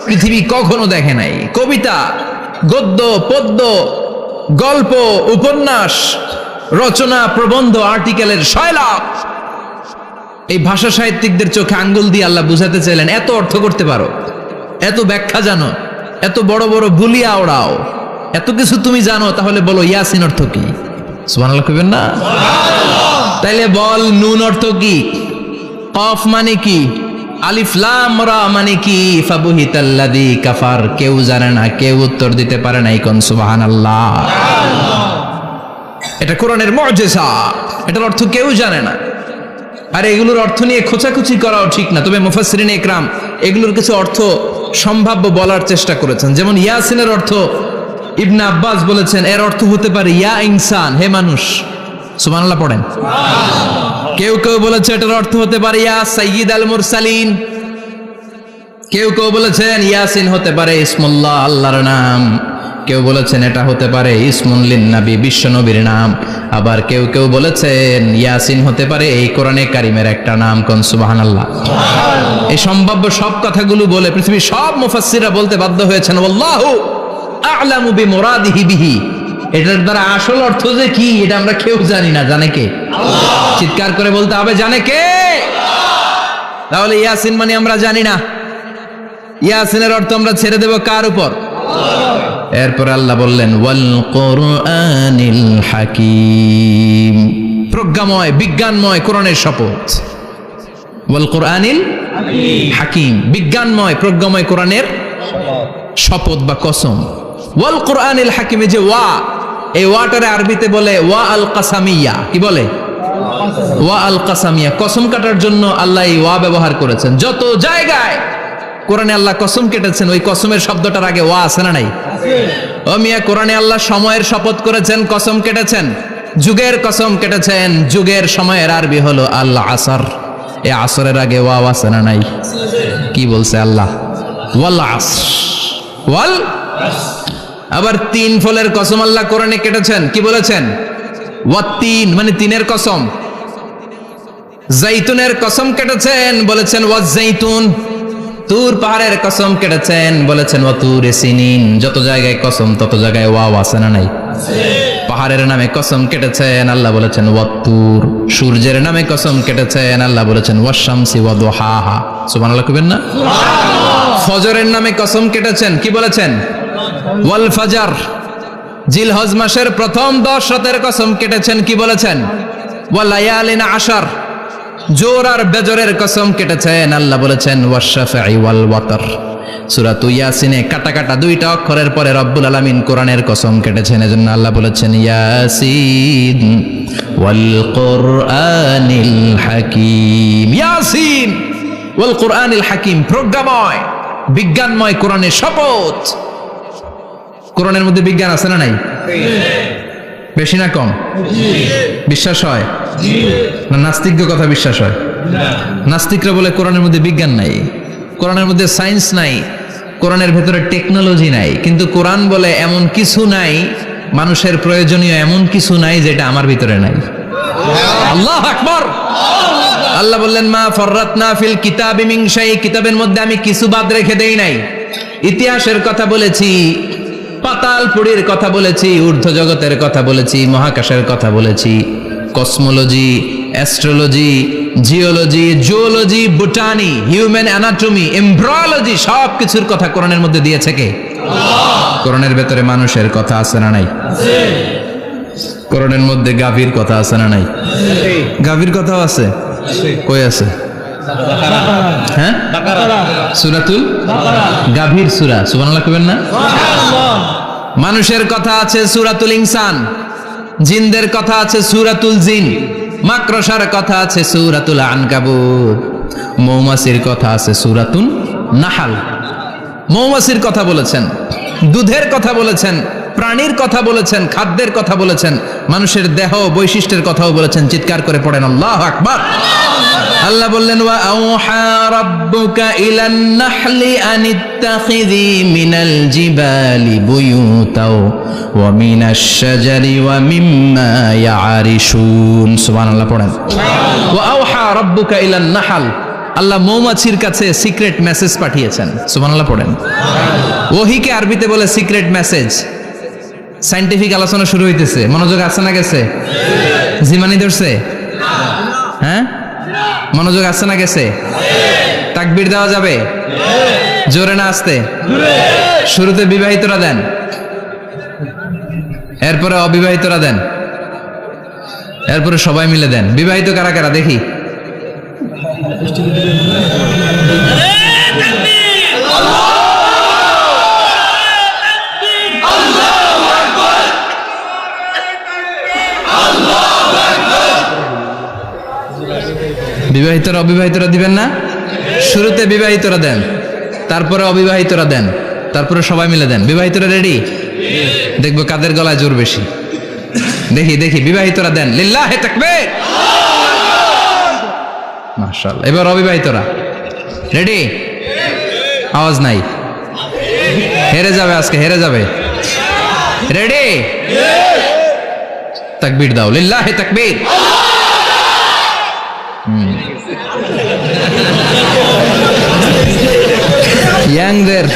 পৃথিবী কখনো দেখে নাই। কবিতা, গদ্য, পদ্য, গল্প, উপন্যাস, রচনা, প্রবন্ধ, আর্টিকেলের শয়লাভ। এই ভাষা সাহিত্যিকদের চোখে আঙ্গুল দিয়ে আল্লাহ বুঝাতে চাইলেন, এত অর্থ করতে পারো, এত ব্যাখ্যা জানো, এত বড় বড় বুলিয়া ওড়াও, এত কিছু তুমি জানো, তাহলে বলো ইয়াসিন অর্থ কি? সুবহানাল্লাহ কইবেন না? তাইলে বল নুন অর্থ কি? কফ মানে কি? আলিফ লাম রা মানে কি? ফাবুহিতাল্লাযী কাফার। কেউ জানে না, কেউ উত্তর দিতে পারে না। কোন সুবহানাল্লাহ। এটা কোরআনের মুজিজা, এটার অর্থ কেউ জানে না। আর এগুলোর অর্থ নিয়ে খোঁচাখুচি করাও ঠিক না। তবে মুফাসসিরিন ইকরাম এগুলোর কিছু অর্থ সম্ভাব্য বলার চেষ্টা করেছেন। যেমন ইয়াসিনের অর্থ ইবনে আব্বাস বলেছেন এর অর্থ হতে পারে ইয়া ইনসান, হে মানুষ। সুবহানাল্লাহ পড়েন। কেউ কেউ বলেছে এটার অর্থ হতে পারে ইয়া সাইয়্যিদ আল মুরসালিন। কেউ কেউ বলেছেন ইয়াসিন হতে পারে ইসমুল্লাহ, আল্লাহর নাম। কেউ বলেছেন এটা হতে পারে ইসমুন লিন নবী, বিশ্ব নবীর নাম। আবার কেউ কেউ বলেছেন ইয়াসিন হতে পারে এই কোরআনে কারিমের একটা নাম। কোন সুবহানাল্লাহ। এই সম্ভাব্য সব কথাগুলো বলে পৃথিবীর সব মুফাসসিররা বলতে বাধ্য হয়েছেন আল্লাহু আ'লামু বিমুরাদিহি বিহি। এটার দ্বারা আসল অর্থ যে কি এটা আমরা কেউ জানি না। জানে কে? আল্লাহ। চিৎকার করে বলতে হবে জানে কে? তাহলে ইয়াসিন মানে আমরা জানি না। ইয়াসিনের অর্থ আমরা ছেড়ে দেব কার উপর? আল্লাহ। এরপর আল্লাহ বললেন ওয়াল কুরআনিল হাকীম, প্রজ্ঞাময় বিজ্ঞানময় কোরআনের শপথ। ওয়াল কুরআনিল হাকীম, বিজ্ঞানময় প্রজ্ঞাময় কোরআনের শপথ বা কসম। ওয়াল কুরআনিল হাকিমে যে ওয়া, এই ওয়াটারে আরবিতে বলে ওয়া আল কাসামিয়া। কি বলে? ওয়া আল কাসামিয়া। কসম কাটার জন্য আল্লাহ এই ওয়া ব্যবহার করেছেন। যত জায়গায় কোরআনে আল্লাহ কসম কেটেছেন ওই কসমের শব্দটার আগে ওয়া আছে না নাই? ও মিয়া, কোরআনে আল্লাহ সময়ের শপথ করেছেন, কসম কেটেছেন, যুগের কসম কেটেছেন। যুগের সময়ের আরবি হলো আল আসর। এই আসরের আগে ওয়া আছে না নাই? কি বলছে আল্লাহ? ওয়াল আসর, ওয়াল। আবার 3 ফলের কসম আল্লাহ কোরআনে কেটেছেন। কি বলেছেন? ওয়াত্তিন মানে 3-এর কসম। জাইতুনের কসম কেটেছেন, বলেছেন ওয়াজ্জাইতুন। তুর পাহাড়ের কসম কেটেছেন, বলেছেন ওয়াতুর সিনিন। যত জায়গায় কসম তত জায়গায় ওয়াও আছে না নাই? পাহাড়ের নামে কসম কেটেছেন, আল্লাহ বলেছেন ওয়াতুর। সূর্যের নামে কসম কেটেছেন, আল্লাহ বলেছেন ওয়াশ-শামসি ওয়া দুহাহা। সুবহানাল্লাহ কইবেন না? ফজরের নামে কসম কেটেছেন। কি বলেছেন? ওয়াল ফাজর। জিলহজ মাসের প্রথম 10 রাতের কসম কেটেছেন। কি বলেছেন? ওয়া লায়ালিন আশর। জোর আর বেজরের কসম কেটেছেন, আল্লাহ বলেছেন ওয়াশ-শাফঈ ওয়াল ওয়াতর। সূরা ইয়াসিনে কাটা কাটা দুইটা অক্ষরের পরে রব্বুল আলামিন কোরআনের কসম কেটেছেন, এজন্য আল্লাহ বলেছেন ইয়াসিন ওয়াল কোরআনিল হাকিম। ইয়াসিন ওয়াল কোরআনিল হাকিম, প্রজ্ঞাময় বিজ্ঞানময় কোরআনের শপথ। কোরআনের মধ্যে বিজ্ঞান আছে না নাই? বেশি না কম? বিশ্বাস হয় না? নাস্তিকদের কথা বিশ্বাস হয়? নাস্তিকরা বলে কোরআনের মধ্যে বিজ্ঞান নাই, কোরআনের মধ্যে সায়েন্স নাই, কোরআনের ভেতরে টেকনোলজি নাই। কিন্তু কোরআন বলে এমন কিছু নাই, মানুষের প্রয়োজনীয় এমন কিছু নাই যেটা আমার ভিতরে নাই। আল্লাহু আকবার। আল্লাহ বললেন মা ফাররাতনা ফিল কিতাবি মিন শাই, কিতাবের মধ্যে আমি কিছু বাদ রেখে দেই নাই। ইতিহাসের কথা বলেছি, পাতালপুরীর কথা বলেছি, ঊর্ধ্ব জগতের কথা বলেছি, মহাকাশের কথা বলেছি, cosmology, astrology, geology, zoology, botany, human anatomy, embryology, সব কিছুর কথা কোরআনের মধ্যে দিয়েছে কে? কোরআনের ভেতরে মানুষের কথা আছে না নাই? কোরআনের মধ্যে গাভীর কথা আছে না নাই? গাভীর কথাও আছে। কই আছে? হ্যাঁ, সূরাতুল গাভীর সূরা। সুবহানাল্লাহ কইবেন না? মানুষের কথা আছে সূরাতুল ইনসান, জিনদের কথা আছে সূরাতুল জিন, মাকড়সার কথা আছে সূরাতুল আনকাবুত, মৌমাছির কথা আছে সূরাতুন নাহাল। মৌমাছির কথা বলেছেন, দুধের কথা বলেছেন, প্রাণীর কথা বলেছেন, খাদ্যের কথা বলেছেন, মানুষের দেহ বৈশিষ্ট্যের কথাও বলেছেন। চিৎকার করে পড়েন আল্লাহু আকবার। আল্লাহ বললেন ওয়া আওহা রাব্বুকা ইলান নাহলি আনিত্তাখিযি মিনাল জিবালি বুয়ুতাও ওয়া মিনাশ শাজারি ওয়া মিম্মা ইয়ারিশুন। সুবহানাল্লাহ পড়েন। ওয়া আওহা রাব্বুকা ইলান নাহল, আল্লাহ মৌমাছির কাছে সিক্রেট মেসেজ পাঠিয়েছেন। সুবহানাল্লাহ পড়েন। ওহীকে আরবিতে বলে সিক্রেট মেসেজ। সায়েন্টিফিক আলোচনা শুরু হইতেছে, মনোযোগ আছে না গেছে? জিমানি ধরছে? হ্যাঁ, মনোযোগ আছে না গেছে? তাকবীর দেওয়া যাবে? জোরে না আসতে? শুরুতে বিবাহিতরা দেন, এরপরে অবিবাহিতরা দেন, এরপরে সবাই মিলে দেন। বিবাহিত কারা কারা দেখি? বিবাহিতরা অবিবাহিতরা দিবেন না? শুরুতে বিবাহিতরা দেন, তারপরে অবিবাহিতরা দেন, তারপরে সবাই মিলে দেন। বিবাহিতরা রেডি? দেখবো কাদের গলায় জোর বেশি। দেখি দেখি, বিবাহিতরা দেন। লিল্লাহি তাকবীর। মাশাআল্লাহ। এবার অবিবাহিতরা রেডি? আওয়াজ নাই, হেরে যাবে আজকে, হেরে যাবে। রেডি? তাকবীর দাও, লিল্লাহি তাকবীর। ইয়াংদের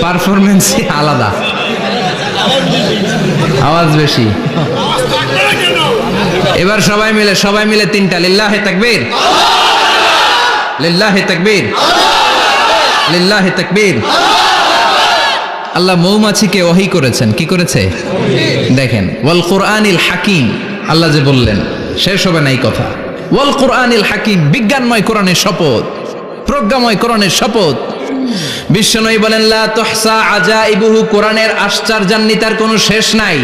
পারফরমেন্স আলাদা, আওয়াজ বেশি। এবার সবাই মিলে তিনটা, লিল্লাহি তাকবীর, লিল্লাহি তাকবীর, লিল্লাহি তাকবীর। আল্লাহ মৌমাছিকে ওহী করেছেন। কি করেছে? দেখেন, ওয়াল কোরআনিল হাকিম, আল্লাহ যে বললেন শেষ হবে না এই কথা। ওয়াল কোরআনিল হাকিম, বিজ্ঞানময় কোরআনের শপথ, প্রজ্ঞাময় কোরআনের শপথ। বিশ্বনবী বলেন লা তুহসা আজাইবুহু, কোরআনের আশ্চর্যান্বিতার কোনো শেষ নাই।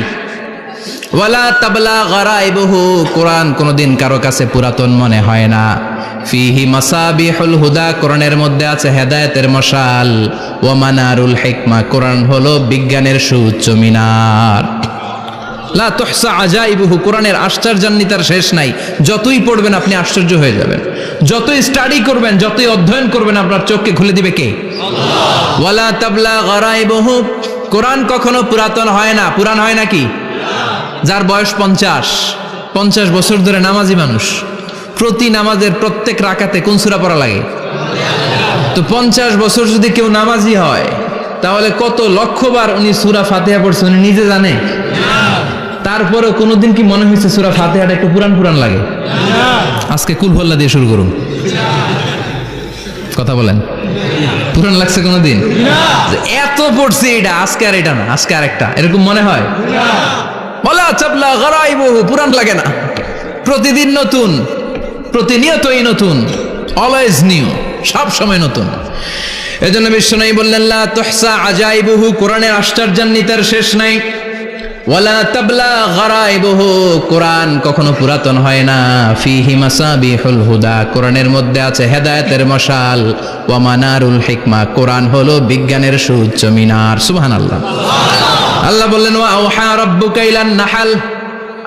ওয়ালা তাবলা গারাইবুহু, কোরআন কোনোদিন কারো কাছে পুরাতন মনে হয় না। ফিহি মাসাবিহুল হুদা, কোরআনের মধ্যে আছে হেদায়েতের মশাল। ওয়া মানারুল হিকমা, কোরআন হলো বিজ্ঞানের সুউচ্চ মিনার। লা তুহসা আজাইবুহু, কোরআনের আশ্চর্যান্বিতার শেষ নাই। যতই পড়বেন আপনি আশ্চর্য হয়ে যাবেন, যতই স্টাডি করবেন, যতই অধ্যয়ন করবেন, আপনার চোখকে খুলে দিবে কে? আল্লাহ। ওয়ালা তাবলা গারাইবুহু, কোরআন কখনো পুরাতন হয় না। পুরান হয় নাকি? যার বয়স 50 বছর ধরে নামাজি মানুষ, প্রতি নামাজের প্রত্যেক রাকাতে কোন সূরা পড়া লাগে? তো 50 বছর যদি কেউ নামাজি হয়, তাহলে কত লক্ষবার উনি সূরা ফাতিহা পড়ছে উনি নিজে জানে? তারপরেও কোনোদিন কি মনে হয়েছে সূরা ফাতিহাটা একটু পুরান পুরান লাগে? আজকে কুল হল্লা দিয়ে শুরু করুন, কথা বলেন। পুরান লাগছে কোনোদিন? এত পড়ছি এটা, আজকে আর এটা না, আজকে আর একটা, এরকম মনে হয়? বলা চাপলা গারাইবুহু, পুরান লাগে না। প্রতিদিন নতুন, প্রতিনিয়তই নতুন, অলওয়েজ নিউ, সব সময় নতুন। এজন্য বিশ্বনবী বললেন লা তুহসা আজাইবুহু, কোরআনের আশ্চর্যান্বিতার শেষ নাই। ওয়ালা তাবলা গারাইবুহু, কোরআন কখনো পুরাতন হয় না। ফিহি মাসাবিহুল হুদা, কোরআনের মধ্যে আছে হেদায়েতের মশাল। ওয়া মানারুল হিকমা, কোরআন হলো বিজ্ঞানের সুউচ্চ মিনার। সুবহানাল্লাহ। আল্লাহ বললেন ওয়া আওহা রাব্বুকা ইলান নাহাল,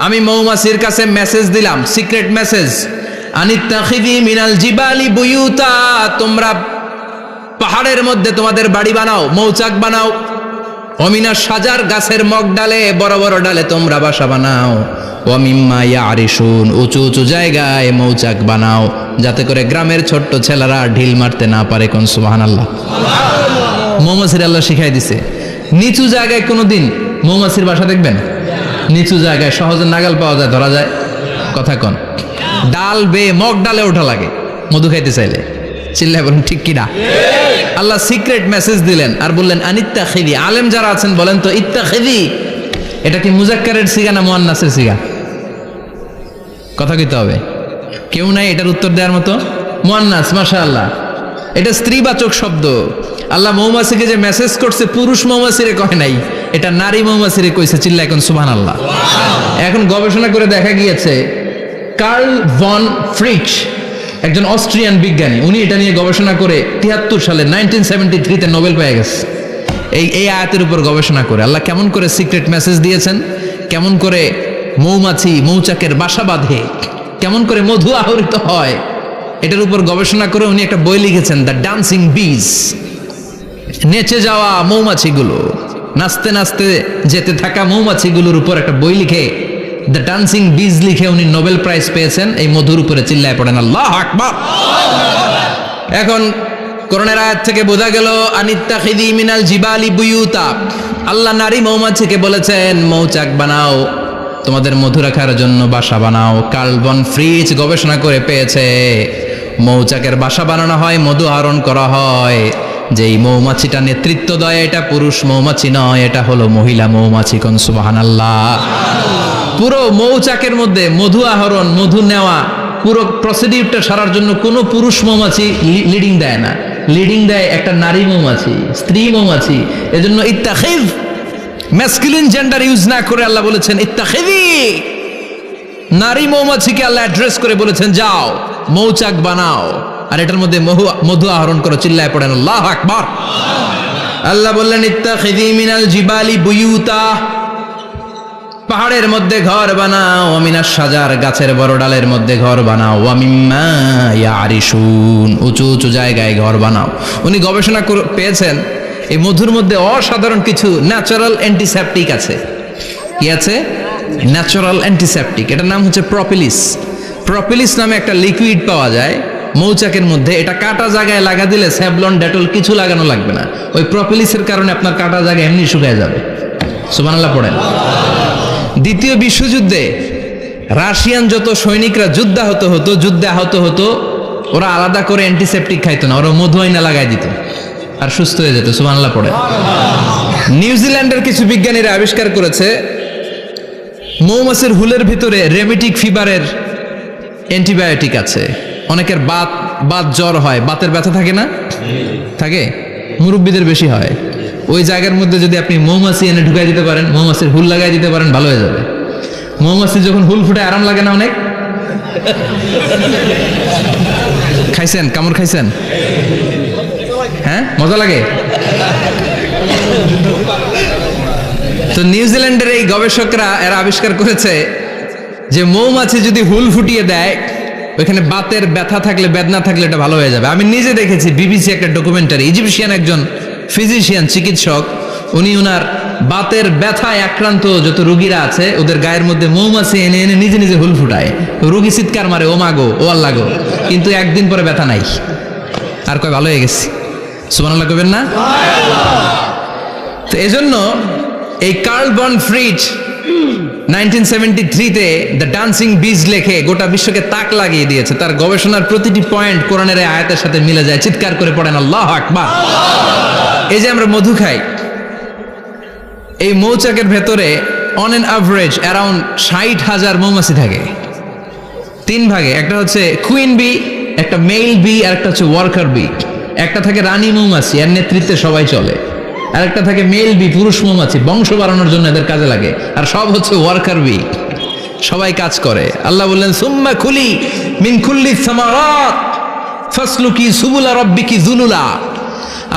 আমি মৌমাছির কাছে মেসেজ দিলাম, সিক্রেট মেসেজ। আনিত্তাখিযি মিনাল জিবালি বুয়ুতা, তোমরা পাহাড়ের মধ্যে তোমাদের বাড়ি বানাও, মৌচাক বানাও। অমিনা সাজার, গাছের মগ ডালে, বড় বড় ডালে তোমরা বাসা বানাও। ওয়ামিম্মা ইয়ারিশুন, উঁচু উঁচু জায়গায় মৌচাক বানাও, যাতে করে গ্রামের ছোট্ট ছেলেরা ঢিল মারতে না পারে। কোন সুবহানাল্লাহ। মৌমাছির আল্লাহ শিখাই দিছে। নিচু জায়গায় কোনোদিন মৌমাছির বাসা দেখবেন? নিচু জায়গায় সহজে নাগাল পাওয়া যায়, ধরা যায়। কথা কন। ডাল বেয়ে মগ ডালে ওঠা লাগে মধু খাইতে চাইলে। চিল্লায় বলেন ঠিক কিনা? আল্লাহ সিক্রেট মেসেজ দিলেন আর বললেন আনিত্তাখিযি। আলেম যারা আছেন বলেন তো, ইত্তাখিযি এটা কি মুজাক্কারের সিগা না মুয়ান্নাসের সিগা? কথা কইতে হবে। কেউ নাই এটার উত্তর দেওয়ার মতো? মুয়ান্নাস। মাশাআল্লাহ, এটা স্ত্রীবাচক শব্দ। আল্লাহ মৌমাছিকে যে মেসেজ করছে পুরুষ মৌমাছিরে কয় নাই, এটা নারী মৌমাছিরে কইছে। চিল্লা এখন সুবহানাল্লাহ। এখন গবেষণা করে দেখা গিয়েছে কার্ল ভন ফ্রিচ, একজন অস্ট্রিয়ান বিজ্ঞানী, উনি এটা নিয়ে গবেষণা করে 73 সালে 1973-তে নোবেল পেয়ে গেছে। এই আয়াতের উপর গবেষণা করে আল্লাহ কেমন করে সিক্রেট মেসেজ দিয়েছেন, কেমন করে মৌমাছি মৌচাকের বাসা বাঁধে, কেমন করে মধু আহরিত হয়, এটার উপর গবেষণা করে উনি একটা বই লিখেছেন, দ্য ডান্সিং বিজ। নেচে যাওয়া মৌমাছিগুলো, নাচতে নাচতে যেতে থাকা মৌমাছিগুলোর উপর একটা বই লিখে, দ্য ডান্সিং বিজ লিখে উনি নোবেল প্রাইজ পেয়েছেন এই মধুর উপরে। চিল্লায় পড়েন আল্লাহু আকবার। এখন কোরআনের আয়াত থেকে বোঝা গেল আনিত্তাখিযি মিনাল জিবালি বুয়ুতা, আল্লাহ নারী মৌমাছিকে বলেছেন মৌচাক বানাও, তোমাদের মধু রাখার জন্য বাসা বানাও। কার্ল ভন ফ্রিচ গবেষণা করে পেয়েছে মৌচাকের বাসা বানানো হয়, মধু আহরণ করা হয়। যেই মৌমাছিটা নেতৃত্ব দেয় এটা পুরুষ মৌমাছি নয়, এটা হলো মহিলা মৌমাছি। কোন সুবহানাল্লাহ। পুরো মৌচাকের মধ্যে মধু আহরণ, মধু নেওয়া, পুরো প্রসিডিউরটা সারার জন্য কোনো পুরুষ মৌমাছি লিডিং দেয় না, লিডিং দেয় একটা নারী মৌমাছি, স্ত্রী মৌমাছি। এজন্য ইত্তাখিয, ম্যাসকুলিন জেন্ডার ইউজ না করে আল্লাহ বলেছেন ইত্তাখিযি। নারী মৌমাছিকে আল্লাহ অ্যাড্রেস করে বলেছেন যাও মৌচাক বানাও আর এটার মধ্যে মধু আহরণ করো। চিল্লায় পড়েন আল্লাহু আকবার। আল্লাহ বললেন ইত্তাখিযি মিনাল জিবালি বুয়ুতা, পাহাড়ের মধ্যে ঘর বানাও। ওয়ামিনাস সাজার, গাছের বড় ডালের মধ্যে ঘর বানাও। ওয়ামিম্মা ইয়ারিশুন, উঁচু উঁচু জায়গায় ঘর বানাও। উনি গবেষণা পেয়েছেন এই মধুর মধ্যে অসাধারণ কিছু ন্যাচারাল অ্যান্টিসেপটিক আছে। কি আছে? Natural antiseptic. এটার নাম হচ্ছে প্রপিলিস। প্রপিলিস নামে একটা লিকুইড পাওয়া যায় মৌচাকের মধ্যে। এটা কাটা জায়গায় লাগা দিলে স্যাভলন, ডেটল কিছু লাগানো লাগবে না। ওই প্রপিলিসের কারণে আপনার কাটা জায়গা এমনি শুকিয়ে যাবে। সুবহানাল্লাহ পড়েন। দ্বিতীয় বিশ্বযুদ্ধে রাশিয়ান যত সৈনিকরা যুদ্ধে আহত হতো, ওরা আলাদা করে অ্যান্টিসেপটিক খাইতো না, ওরা মধু আইনা লাগাই দিত আর সুস্থ হয়ে যেত। সুবহানাল্লাহ পড়ে। নিউজিল্যান্ডের কিছু বিজ্ঞানীরা আবিষ্কার করেছে মৌমাছির হুলের ভিতরে রেমিটিক ফিভারের অ্যান্টিবায়োটিক আছে। অনেকের বাত জ্বর হয়, বাতের ব্যথা থাকে না? থাকে, মুরব্বীদের বেশি হয়। ওই জায়গার মধ্যে যদি আপনি মৌমাছি এনে ঢুকাই দিতে পারেন, মৌমাছির হুল লাগাই দিতে পারেন, ভালো হয়ে যাবে। মৌমাছি যখন হুল ফুটে আরাম লাগে না অনেক? খাইছেন? কামড় খাইছেন? হ্যাঁ, মজা লাগে। তো নিউজিল্যান্ডের এই গবেষকরা এরা আবিষ্কার করেছে যে মৌমাছি যদি হুল ফুটিয়ে দেয়, ওইখানে বাতের ব্যথা থাকলে, বেদনা থাকলে এটা ভালো হয়ে যাবে। আমি নিজে দেখেছি, বিবিসি একটা ডকুমেন্টারি। ইজিপশিয়ান একজন ফিজিশিয়ান, চিকিৎসক, উনি ওনার বাতের ব্যথায় আক্রান্ত যত রোগীরা আছে ওদের গায়ের মধ্যে মৌমাছি এনে এনে নিজে নিজে হুল ফুটায়। রোগী চিৎকার মারে, ও মাগো, ও আল্লাহ গো, কিন্তু একদিন পরে ব্যথা নাই, আর কয় ভালো হয়ে গেছি। সুবহানাল্লাহ কইবেন না? তো এজন্য এই কার্ল ভন ফ্রিচ 1973-তে দ্য ডান্সিং বিজ লেখে গোটা বিশ্বকে তাক লাগিয়ে দিয়েছে। তার গবেষণার প্রতিটি পয়েন্ট কোরআনের আয়াতের সাথে মিলে যায়। চিৎকার করে পড়েন আল্লাহু আকবার। এই যে আমরা মধু খাই, এই মৌচাকের ভেতরে অন এন অ্যাভারেজ অ্যারাউন্ড 60,000 মৌমাছি থাকে। 3 ভাগে, একটা হচ্ছে কুইন বি, একটা মেল বি, আর একটা হচ্ছে ওয়ার্কার বি। একটা থাকে রানী মৌমাছি, এর নেতৃত্বে সবাই চলে। আর একটা থাকে মেল বি, পুরুষ মৌমাছি, বংশ বাড়ানোর জন্য এদের কাজে লাগে। আর সব হচ্ছে ওয়ার্কার বি, সবাই কাজ করে। আল্লাহ বললেন সুম্মা কুলি মিন কুল্লি সামারাত ফাসলুকি সুবুলা রাব্বিকি যুলুলা।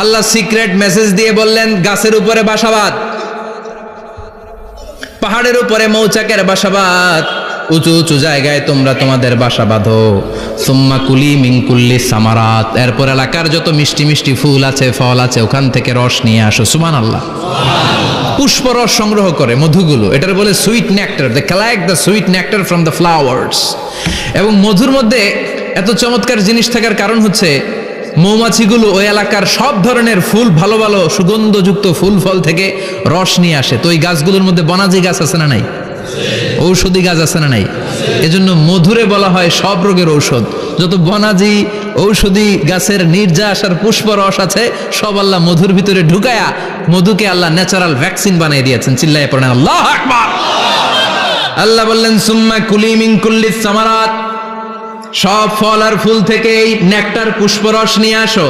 আল্লাহ সিক্রেট মেসেজ দিয়ে বললেন, গাছের উপরে বাসাবাদ, পাহাড়ের উপরে মৌচাকের বাসাবাদ, উঁচু উঁচু জায়গায় তোমরা তোমাদের বাসা বাঁধো। সুম্মা কুলি মিন কুল্লি সামারাত, এরপর এলাকার যত মিষ্টি মিষ্টি ফুল আছে, ফল আছে, ওখান থেকে রস নিয়ে আসো। সুবহানাল্লাহ। পুষ্প রস সংগ্রহ করে, মধুগুলো, এটার বলে sweet nectar. They collect the sweet nectar from the flowers. এবং মধুর মধ্যে এত চমৎকার জিনিস থাকার কারণ হচ্ছে মৌমাছিগুলো ওই এলাকার সব ধরনের ফুল, ভালো ভালো সুগন্ধযুক্ত ফুল ফল থেকে রস নিয়ে আসে। তো ওই গাছগুলোর মধ্যে বনাজি গাছ আছে না নাই? ঔষধি গাছ আছে না নাই? এজন্য মধুরে বলা হয় সব রোগের ঔষধ। যত বনাজি ঔষধি গাছের নির্যাস আর পুষ্প রস আছে, সব আল্লাহ মধুর ভিতরে ঢুকায়া মধুকে আল্লাহ ন্যাচারাল ভ্যাকসিন বানিয়ে দিয়েছেন। চিল্লায়ে পড়েন আল্লাহু আকবার। আল্লাহ বললেন সুম্মা কুলি মিন কুল্লি সামারাত, সব ফল আর ফুল থেকে এই নেকটার পুষ্পরস নিয়ে আসো।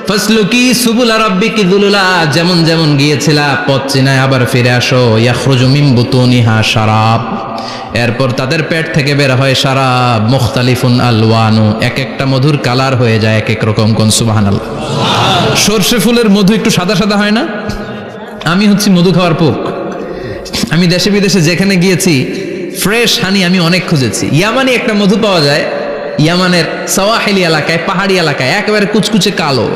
ফাসলুকি সুবুলা রাব্বিকি যুলুলা, যেমন যেমন গিয়েছিলা পথ চিনায় আবার ফিরে আসো। ইয়াখরুজু মিন বুতুনিহা শারাব, এরপর তাদের পেট থেকে বের হয় শারাব। মুখতালিফুন আলওয়ানু, এক একটা মধুর কালার হয়ে যায় এক এক রকম। কোন সুবহানাল্লাহ। সরষে ফুলের মধু একটু সাদা সাদা হয় না? আমি হচ্ছি মধু খাওয়ার পোক। আমি দেশে বিদেশে যেখানে গিয়েছি ফ্রেশ হানি আমি অনেক খুঁজেছি। ইয়ামানি একটা মধু পাওয়া যায়, ইয়ামানের সাওয়াহিলি এলাকায়, পাহাড়ি এলাকায়, একেবারে কুচকুচে কালো।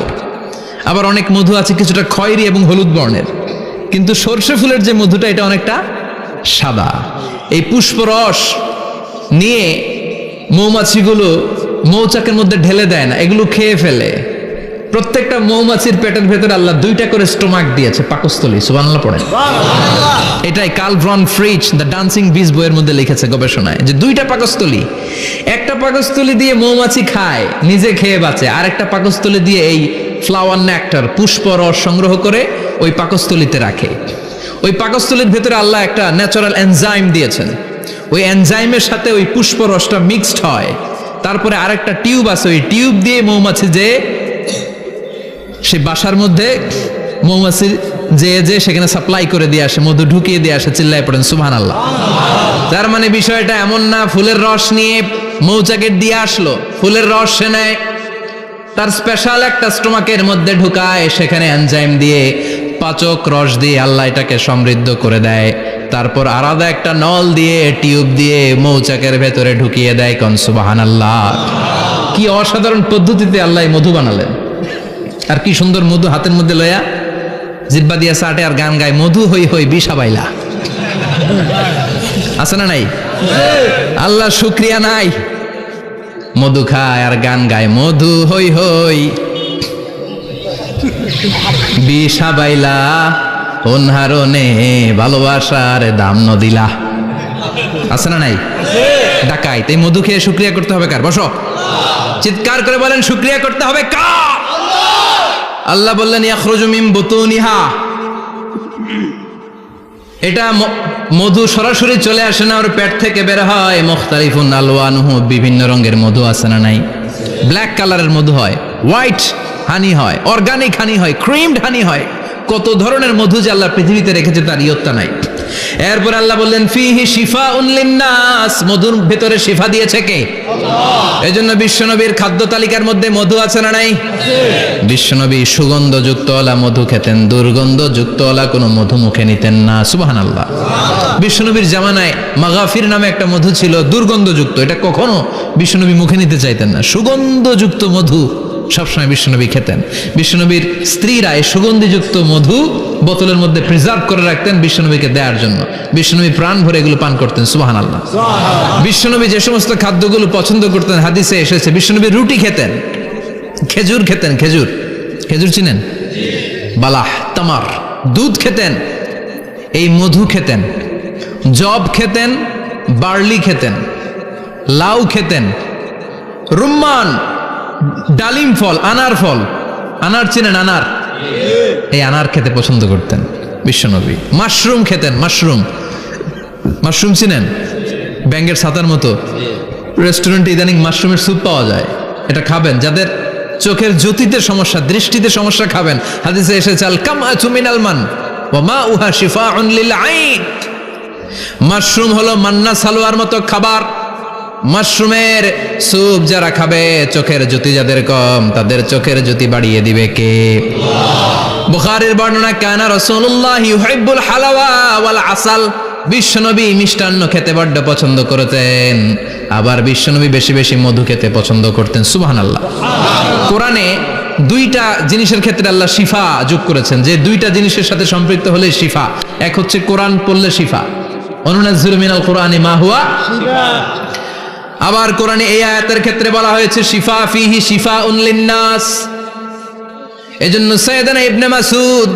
আবার অনেক মধু আছে কিছুটা খয়েরি এবং হলুদ বর্ণের। কিন্তু সরষে ফুলের যে মধুটা, এটা অনেকটা সাদা। এই পুষ্পরস নিয়ে মৌমাছিগুলো মৌচাকের মধ্যে ঢেলে দেয় না, এগুলো খেয়ে ফেলে। প্রত্যেকটা মৌমাছির পেটের ভেতরে আল্লাহ দুইটা করে স্টোমাক দিয়েছে, পাকস্থলী। সুবহানাল্লাহ পড়েন। এটাই কার্ল ভন ফ্রিচ দ্য ডান্সিং বিজ বইয়ের মধ্যে লিখেছে গবেষণায়, যে দুইটা পাকস্থলী। একটা পাকস্থলী দিয়ে মৌমাছি খায়, নিজে খেয়ে বাঁচে। আর একটা পাকস্থলী দিয়ে এই ফ্লাওয়ার নেক্টার, পুষ্প রস সংগ্রহ করে ওই পাকস্থলীতে রাখে। ওই পাকস্থলীর ভেতরে আল্লাহ একটা ন্যাচারাল এনজাইম দিয়েছেন। ওই এনজাইমের সাথে ওই পুষ্প রসটা মিক্সড হয়। তারপরে আরেকটা টিউব আছে, ওই টিউব দিয়ে মৌমাছি যে সে বাসার মধ্যে মৌমাছি যে সেখানে সাপ্লাই করে দিয়ে আসে, মধু ঢুকিয়ে দিয়ে আসে। চিল্লায় পড়েন সুবহানাল্লাহ। তার মানে বিষয়টা এমন না ফুলের রস নিয়ে মৌচাকের দিয়ে আসলো, ফুলের রস সে নেয়, তার স্পেশাল একটা স্টোমাকের মধ্যে ঢুকায়, সেখানে এনজাইম দিয়ে, পাচক রস দিয়ে আল্লাহ এটাকে সমৃদ্ধ করে দেয়। তারপর আলাদা একটা নল দিয়ে, টিউব দিয়ে মৌচাকের ভেতরে ঢুকিয়ে দেয়। কোন সুবহানাল্লাহ। কি অসাধারণ পদ্ধতিতে আল্লাহ মধু বানালেন। আর কি সুন্দর মধু হাতের মধ্যে লয়া জিব্বা দিয়া চাটে আর গান গায়, মধু হই হই বিষা বাইলা। আছে না নাই? আল্লাহ শুকরিয়া নাই? মধু খায় আর গান গায়, মধু হই হই বিষা বাইলা, অনহারণে ভালোবাসার দাম ন দিলা। আছে না নাই? ডাকাইত। এই মধু খেয়ে শুকরিয়া করতে হবে কার? বসো, চিৎকার করে বলেন শুকরিয়া করতে হবে কার? আল্লাহ বললেন ইয়াখরুজু মিন বুতুনিহা, এটা মধু সরাসরি চলে আসে না, ওর পেট থেকে বের হয়। মুখতালিফুন আলওয়ানুহু, বিভিন্ন রঙের মধু আছে না নাই? ব্ল্যাক কালারের মধু হয়, হোয়াইট হানি হয়, অর্গানিক হানি হয়, ক্রিমড হানি হয়। কত ধরনের মধু যে আল্লাহ পৃথিবীতে রেখেছে তার ইয়ত্তা নাই। এরপর আল্লাহ বললেন ফিহি শিফাউন লিন্নাস, মধুর ভেতরে শিফা দিয়েছে কে? আল্লাহ। এজন্য বিশ্বনবীর খাদ্য তালিকার মধ্যে মধু আছে না নাই? বিশ্বনবী সুগন্ধযুক্ত ওলা মধু খেতেন, দুর্গন্ধযুক্ত ওলা কোনো মধু মুখে নিতেন না। সুবহানাল্লাহ। বিশ্বনবীর জামানায় মাগাফির নামে একটা মধু ছিল, দুর্গন্ধযুক্ত। এটা কখনো বিশ্বনবী মুখে নিতে চাইতেন না। সুগন্ধযুক্ত মধু সবসময় বিশ্বনবী খেতেন। বিশ্বনবীর স্ত্রীরা এই সুগন্ধিযুক্ত মধু বোতলের মধ্যে প্রিজার্ভ করে রাখতেন বিশ্বনবীকে দেওয়ার জন্য। বিশ্বনবী প্রাণ ভরে এগুলো পান করতেন। সুবহানাল্লাহ। বিশ্বনবী যে সমস্ত খাদ্যগুলো পছন্দ করতেন হাদিসে এসেছে, বিশ্বনবী রুটি খেতেন, খেজুর খেতেন। খেজুর, খেজুর চিনেন? বালাহ, তামার, দুধ খেতেন, এই মধু খেতেন, জব খেতেন, বার্লি খেতেন, লাউ খেতেন, রুম্মান, ডালিম ফল, আনার ফল, আনার চিনেন? আনার, এই আনার খেতে পছন্দ করতেন বিশ্বনবী। মাশরুম খেতেন, মাশরুম, মাশরুম চিনেন? ব্যাঙ্গের ছাতার মতো। রেস্টুরেন্টে ইদানিং মাশরুমের স্যুপ পাওয়া যায়, এটা খাবেন। যাদের চোখের জ্যোতিতে সমস্যা, দৃষ্টিতে সমস্যা খাবেন। হাদিসে এসেছে আল কামআতু মিনাল মান ওয়া মাউহা শিফাউন লিল আইন। মাশরুম হলো মান্না সালোয়ার মতো খাবার। মাশরুমের স্যুপ যারা খাবে, চোখের জ্যোতি যাদের কম, তাদের চোখের জ্যোতি বাড়িয়ে দিবে কে? বুখারীর বর্ণনা, কানা রাসূলুল্লাহ ইউহিব্বুল হালাওয়া ওয়াল আসাল। বিশ্বনবী মিষ্টান্ন খেতে বড্ড পছন্দ করতেন, আবার বিশ্বনবী বেশি বেশি মধু খেতে পছন্দ করতেন। সুবহানাল্লাহ। কোরআনে দুইটা জিনিসের ক্ষেত্রে আল্লাহ শিফা যোগ করেছেন, যে দুইটা জিনিসের সাথে সম্পৃক্ত হলে শিফা। এক হচ্ছে কোরআন পড়লে শিফা, অনুনাজ্জিলু মিনাল কোরআনি মা হুয়া শিফা। আবার কোরআনে এই আয়াতের ক্ষেত্রে বলা হয়েছে শিফা ফিহি শিফাউন লিন্নাস। এজন্য সাইয়েদনা ইবনে মাসউদ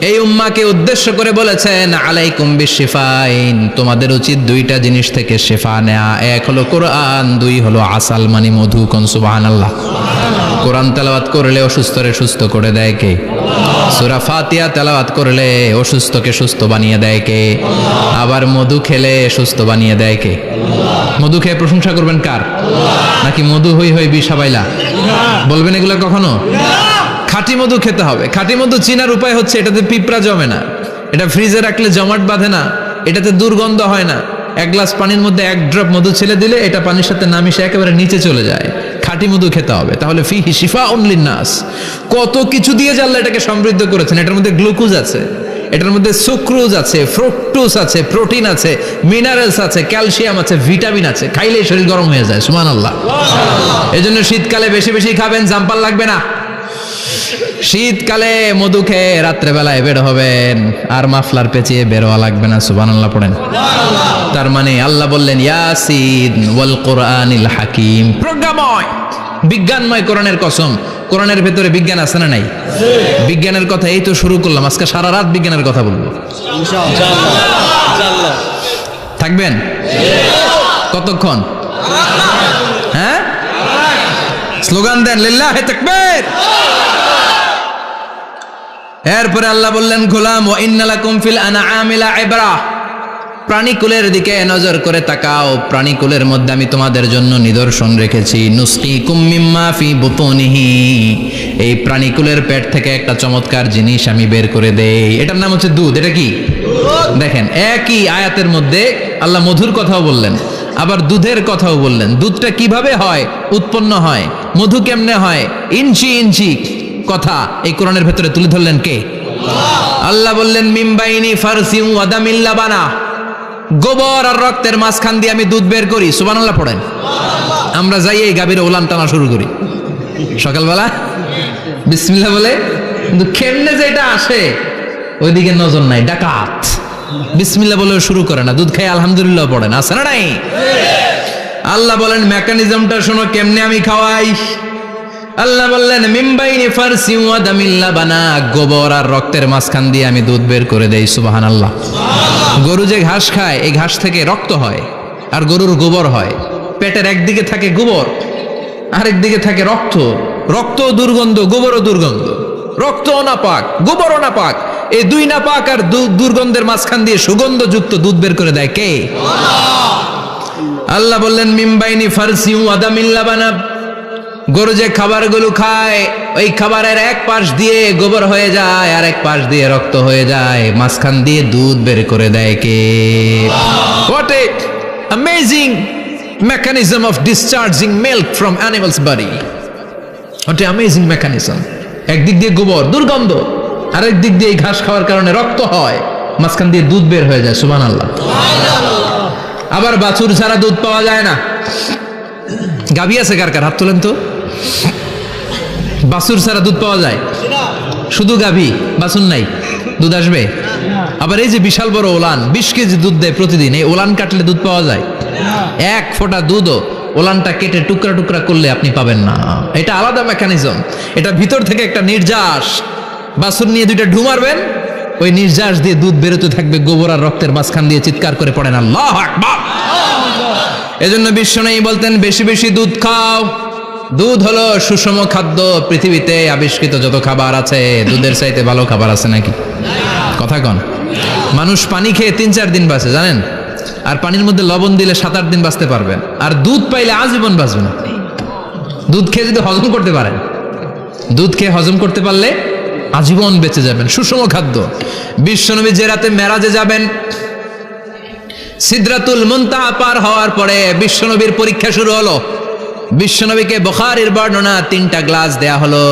এই উম্মাকে উদ্দেশ্য করে বলেছেন, আলাইকুম বিশিফাইন, তোমাদের উচিত দুইটা জিনিস থেকে শিফা নেয়া। এক হলো কোরআন, দুই হলো আসাল মানে মধু। কোন সুবহানাল্লাহ। কোরআন তেলাওয়াত করলে অসুস্থরে সুস্থ করে দেয় কে? সূরা ফাতিহা তেলাওয়াত করলে অসুস্থকে সুস্থ বানিয়ে দেয় কে? আবার মধু খেলে সুস্থ বানিয়ে দেয় কে? মধু খেয়ে প্রশংসা করবেন কার? নাকি মধু হই হই বিষাবাইলা বলবেন এগুলো কখনো? খাঁটি মধু খেতে হবে। খাঁটি মধু চিনার উপায় হচ্ছে, এটাতে পিঁপড়া জমে না, এটা ফ্রিজে রাখলে জমাট বাঁধে না, এটাতে দুর্গন্ধ হয় না। এক গ্লাস পানির মধ্যে এক ড্রপ মধু ছেলে দিলে এটা পানির সাথে না মিশে একেবারে নিচে চলে যায়। খাঁটি মধু খেতে হবে। তাহলে ফিহি শিফাউন লিন্নাস। কত কিছু দিয়ে যে আল্লাহ এটাকে সমৃদ্ধ করেছেন। এটার মধ্যে গ্লুকোজ আছে, এটার মধ্যে সুক্রোজ আছে, ফ্রুক্টোজ আছে, প্রোটিন আছে, মিনারেলস আছে, ক্যালসিয়াম আছে, ভিটামিন আছে। খাইলেই শরীর গরম হয়ে যায়। সুবহানাল্লাহ। এজন্য শীতকালে বেশি বেশি খাবেন, জাম্পার লাগবে না। শীতকালে মধু খেয়ে রাত্রেবেলায় বের হবেন, আর মাফলার পেঁচিয়ে বেরোয়া লাগবে না। সুবহানাল্লাহ পড়েন। তার মানে আল্লাহ বললেন ইয়াসিন ওয়াল কোরআনিল হাকিম, প্রজ্ঞাময় বিজ্ঞানময় কোরআনের কসম। কোরআনের ভেতরে বিজ্ঞান আছে না নাই? বিজ্ঞানের কথা এই তো শুরু করলাম, আজকে সারা রাত বিজ্ঞানের কথা বলবো ইনশাআল্লাহ। থাকবেন কতক্ষণ? হ্যাঁ, স্লোগান দেন লিল্লাহি তাকবীর। এরপরে আল্লাহ বললেন, গোলাম ওয়া ইন্না লাকুম ফিল আনআমি লাইবরা, প্রাণীকুলের দিকে নজর করে তাকাও। প্রাণীকুলের মধ্যে আমি তোমাদের জন্য নিদর্শন রেখেছি। নুসকিকুম মিম্মা ফি বুতুনিহি, এই প্রাণীকুলের পেট থেকে একটা চমৎকার জিনিস আমি বের করে দেই, এটার নাম হচ্ছে দুধ। এটা কি? দেখেন, একই আয়াতের মধ্যে আল্লাহ মধুর কথাও বললেন, আবার দুধের কথাও বললেন। দুধটা কিভাবে হয়, উৎপন্ন হয়, মধু কেমনে হয়, ইঞ্চি ইঞ্চি কথা এই কোরআনের ভেতরে তুলে ধরলেন কে? আল্লাহ বললেন মিমবাইনি ফারসিউ ওয়া দামিল লাবানা, গোবর আর রক্তের মাঝখান দিয়ে আমি দুধ বের করি। সুবহানাল্লাহ পড়েন। আমরা যাই এই গাভীর ওলান টানা শুরু করি সকালবেলা বিসমিল্লাহ বলে, কিন্তু কেমনে যে এটা আসে ওইদিকে নজর নাই। ডাকাত বিসমিল্লাহ বলে শুরু করে না, দুধ খাই আলহামদুলিল্লাহ পড়েন, আছে না নাই? আল্লাহ বলেন মেকানিজমটা শোনো কেমনে আমি খাওয়াই। আল্লাহ বললেন মিমবাইনি ফারসি ওয়া দামিল লাবানা, গোবর আর রক্তের মাঝখান দিয়ে আমি দুধ বের করে দেই। সুবহানাল্লাহ। গরু যে ঘাস খায়, এই ঘাস থেকে রক্ত হয় আর গরুর গোবর হয়। পেটের একদিকে থাকে গোবর, আরেক দিকে থাকে রক্ত। রক্ত দুর্গন্ধ, গোবরও দুর্গন্ধ। রক্তও নাপাক, গোবরও নাপাক। এই দুই নাপাক আর দুর্গন্ধের মাঝখান দিয়ে সুগন্ধযুক্ত দুধ বের করে দেয় কে? আল্লাহ বললেন মিমবাইনি ফারসি ওয়া দামিল লাবানা, গরু যে খাবারগুলো খায় ওই খাবারের এক পাশ দিয়ে গোবর হয়ে যায় আর এক পাশ দিয়ে রক্ত হয়ে যায়, মাঝখান দিয়ে দুধ বের করে দেয় কে? What a amazing mechanism of discharging milk from animal's body. What a amazing mechanism. একদিক দিয়ে গোবর দুর্গন্ধ, আরেক দিক দিয়ে ঘাস খাওয়ার কারণে রক্ত হয়, মাঝখান দিয়ে দুধ বের হয়ে যায়। সুবহানাল্লাহ। আবার বাছুর ছাড়া দুধ পাওয়া যায় না। গাভী আছে কার কার? হাত তোলেন তো। বাছুর ছাড়া দুধ পাওয়া যায়? শুধু গাভী, বাছুর নাই, দুধ আসবে? আবার এই যে বিশাল বড় ওলান, 20 কেজি দুধ দেয় প্রতিদিন, এই ওলান কাটলে দুধ পাওয়া যায়? এক ফোঁটা দুধও ওলানটা কেটে টুকরা টুকরা করলে আপনি পাবেন না। এটা আলাদা মেকানিজম। এটা ভিতর থেকে একটা নির্যাস। বাছুর নিয়ে দুইটা ঢু মারবেন, ওই নির্যাস দিয়ে দুধ বেরোতে থাকবে গোবর আর রক্তের মাঝখান দিয়ে। চিৎকার করে পড়েন আল্লাহু আকবার। এজন্য বিশ্বনবী বলতেন বেশি বেশি দুধ খাও। দুধ হলো সুষম খাদ্য। পৃথিবীতে আবিষ্কৃত যত খাবার আছে, দুধের চাইতে ভালো খাবার আছে নাকি? কথা কন। মানুষ পানি খেয়ে 3-4 দিন বাঁচে জানেন, আর পানির মধ্যে লবণ দিলে 7-8 দিন বাঁচতে পারবেন। আর দুধ পাইলে আজীবন বাঁচবেন। দুধ খেয়ে যদি হজম করতে পারেন দুধ খেয়ে হজম করতে পারলে আজীবন বেঁচে যাবেন, সুষম খাদ্য। বিশ্বনবী যে রাতে মেরাজে যাবেন, সিদরাতুল মুনতাহা পার হওয়ার পরে বিশ্বনবীর পরীক্ষা শুরু হলো। বিশ্বনবীকে বুখারীর বর্ণনা 3টা গ্লাস দেয়া হলো।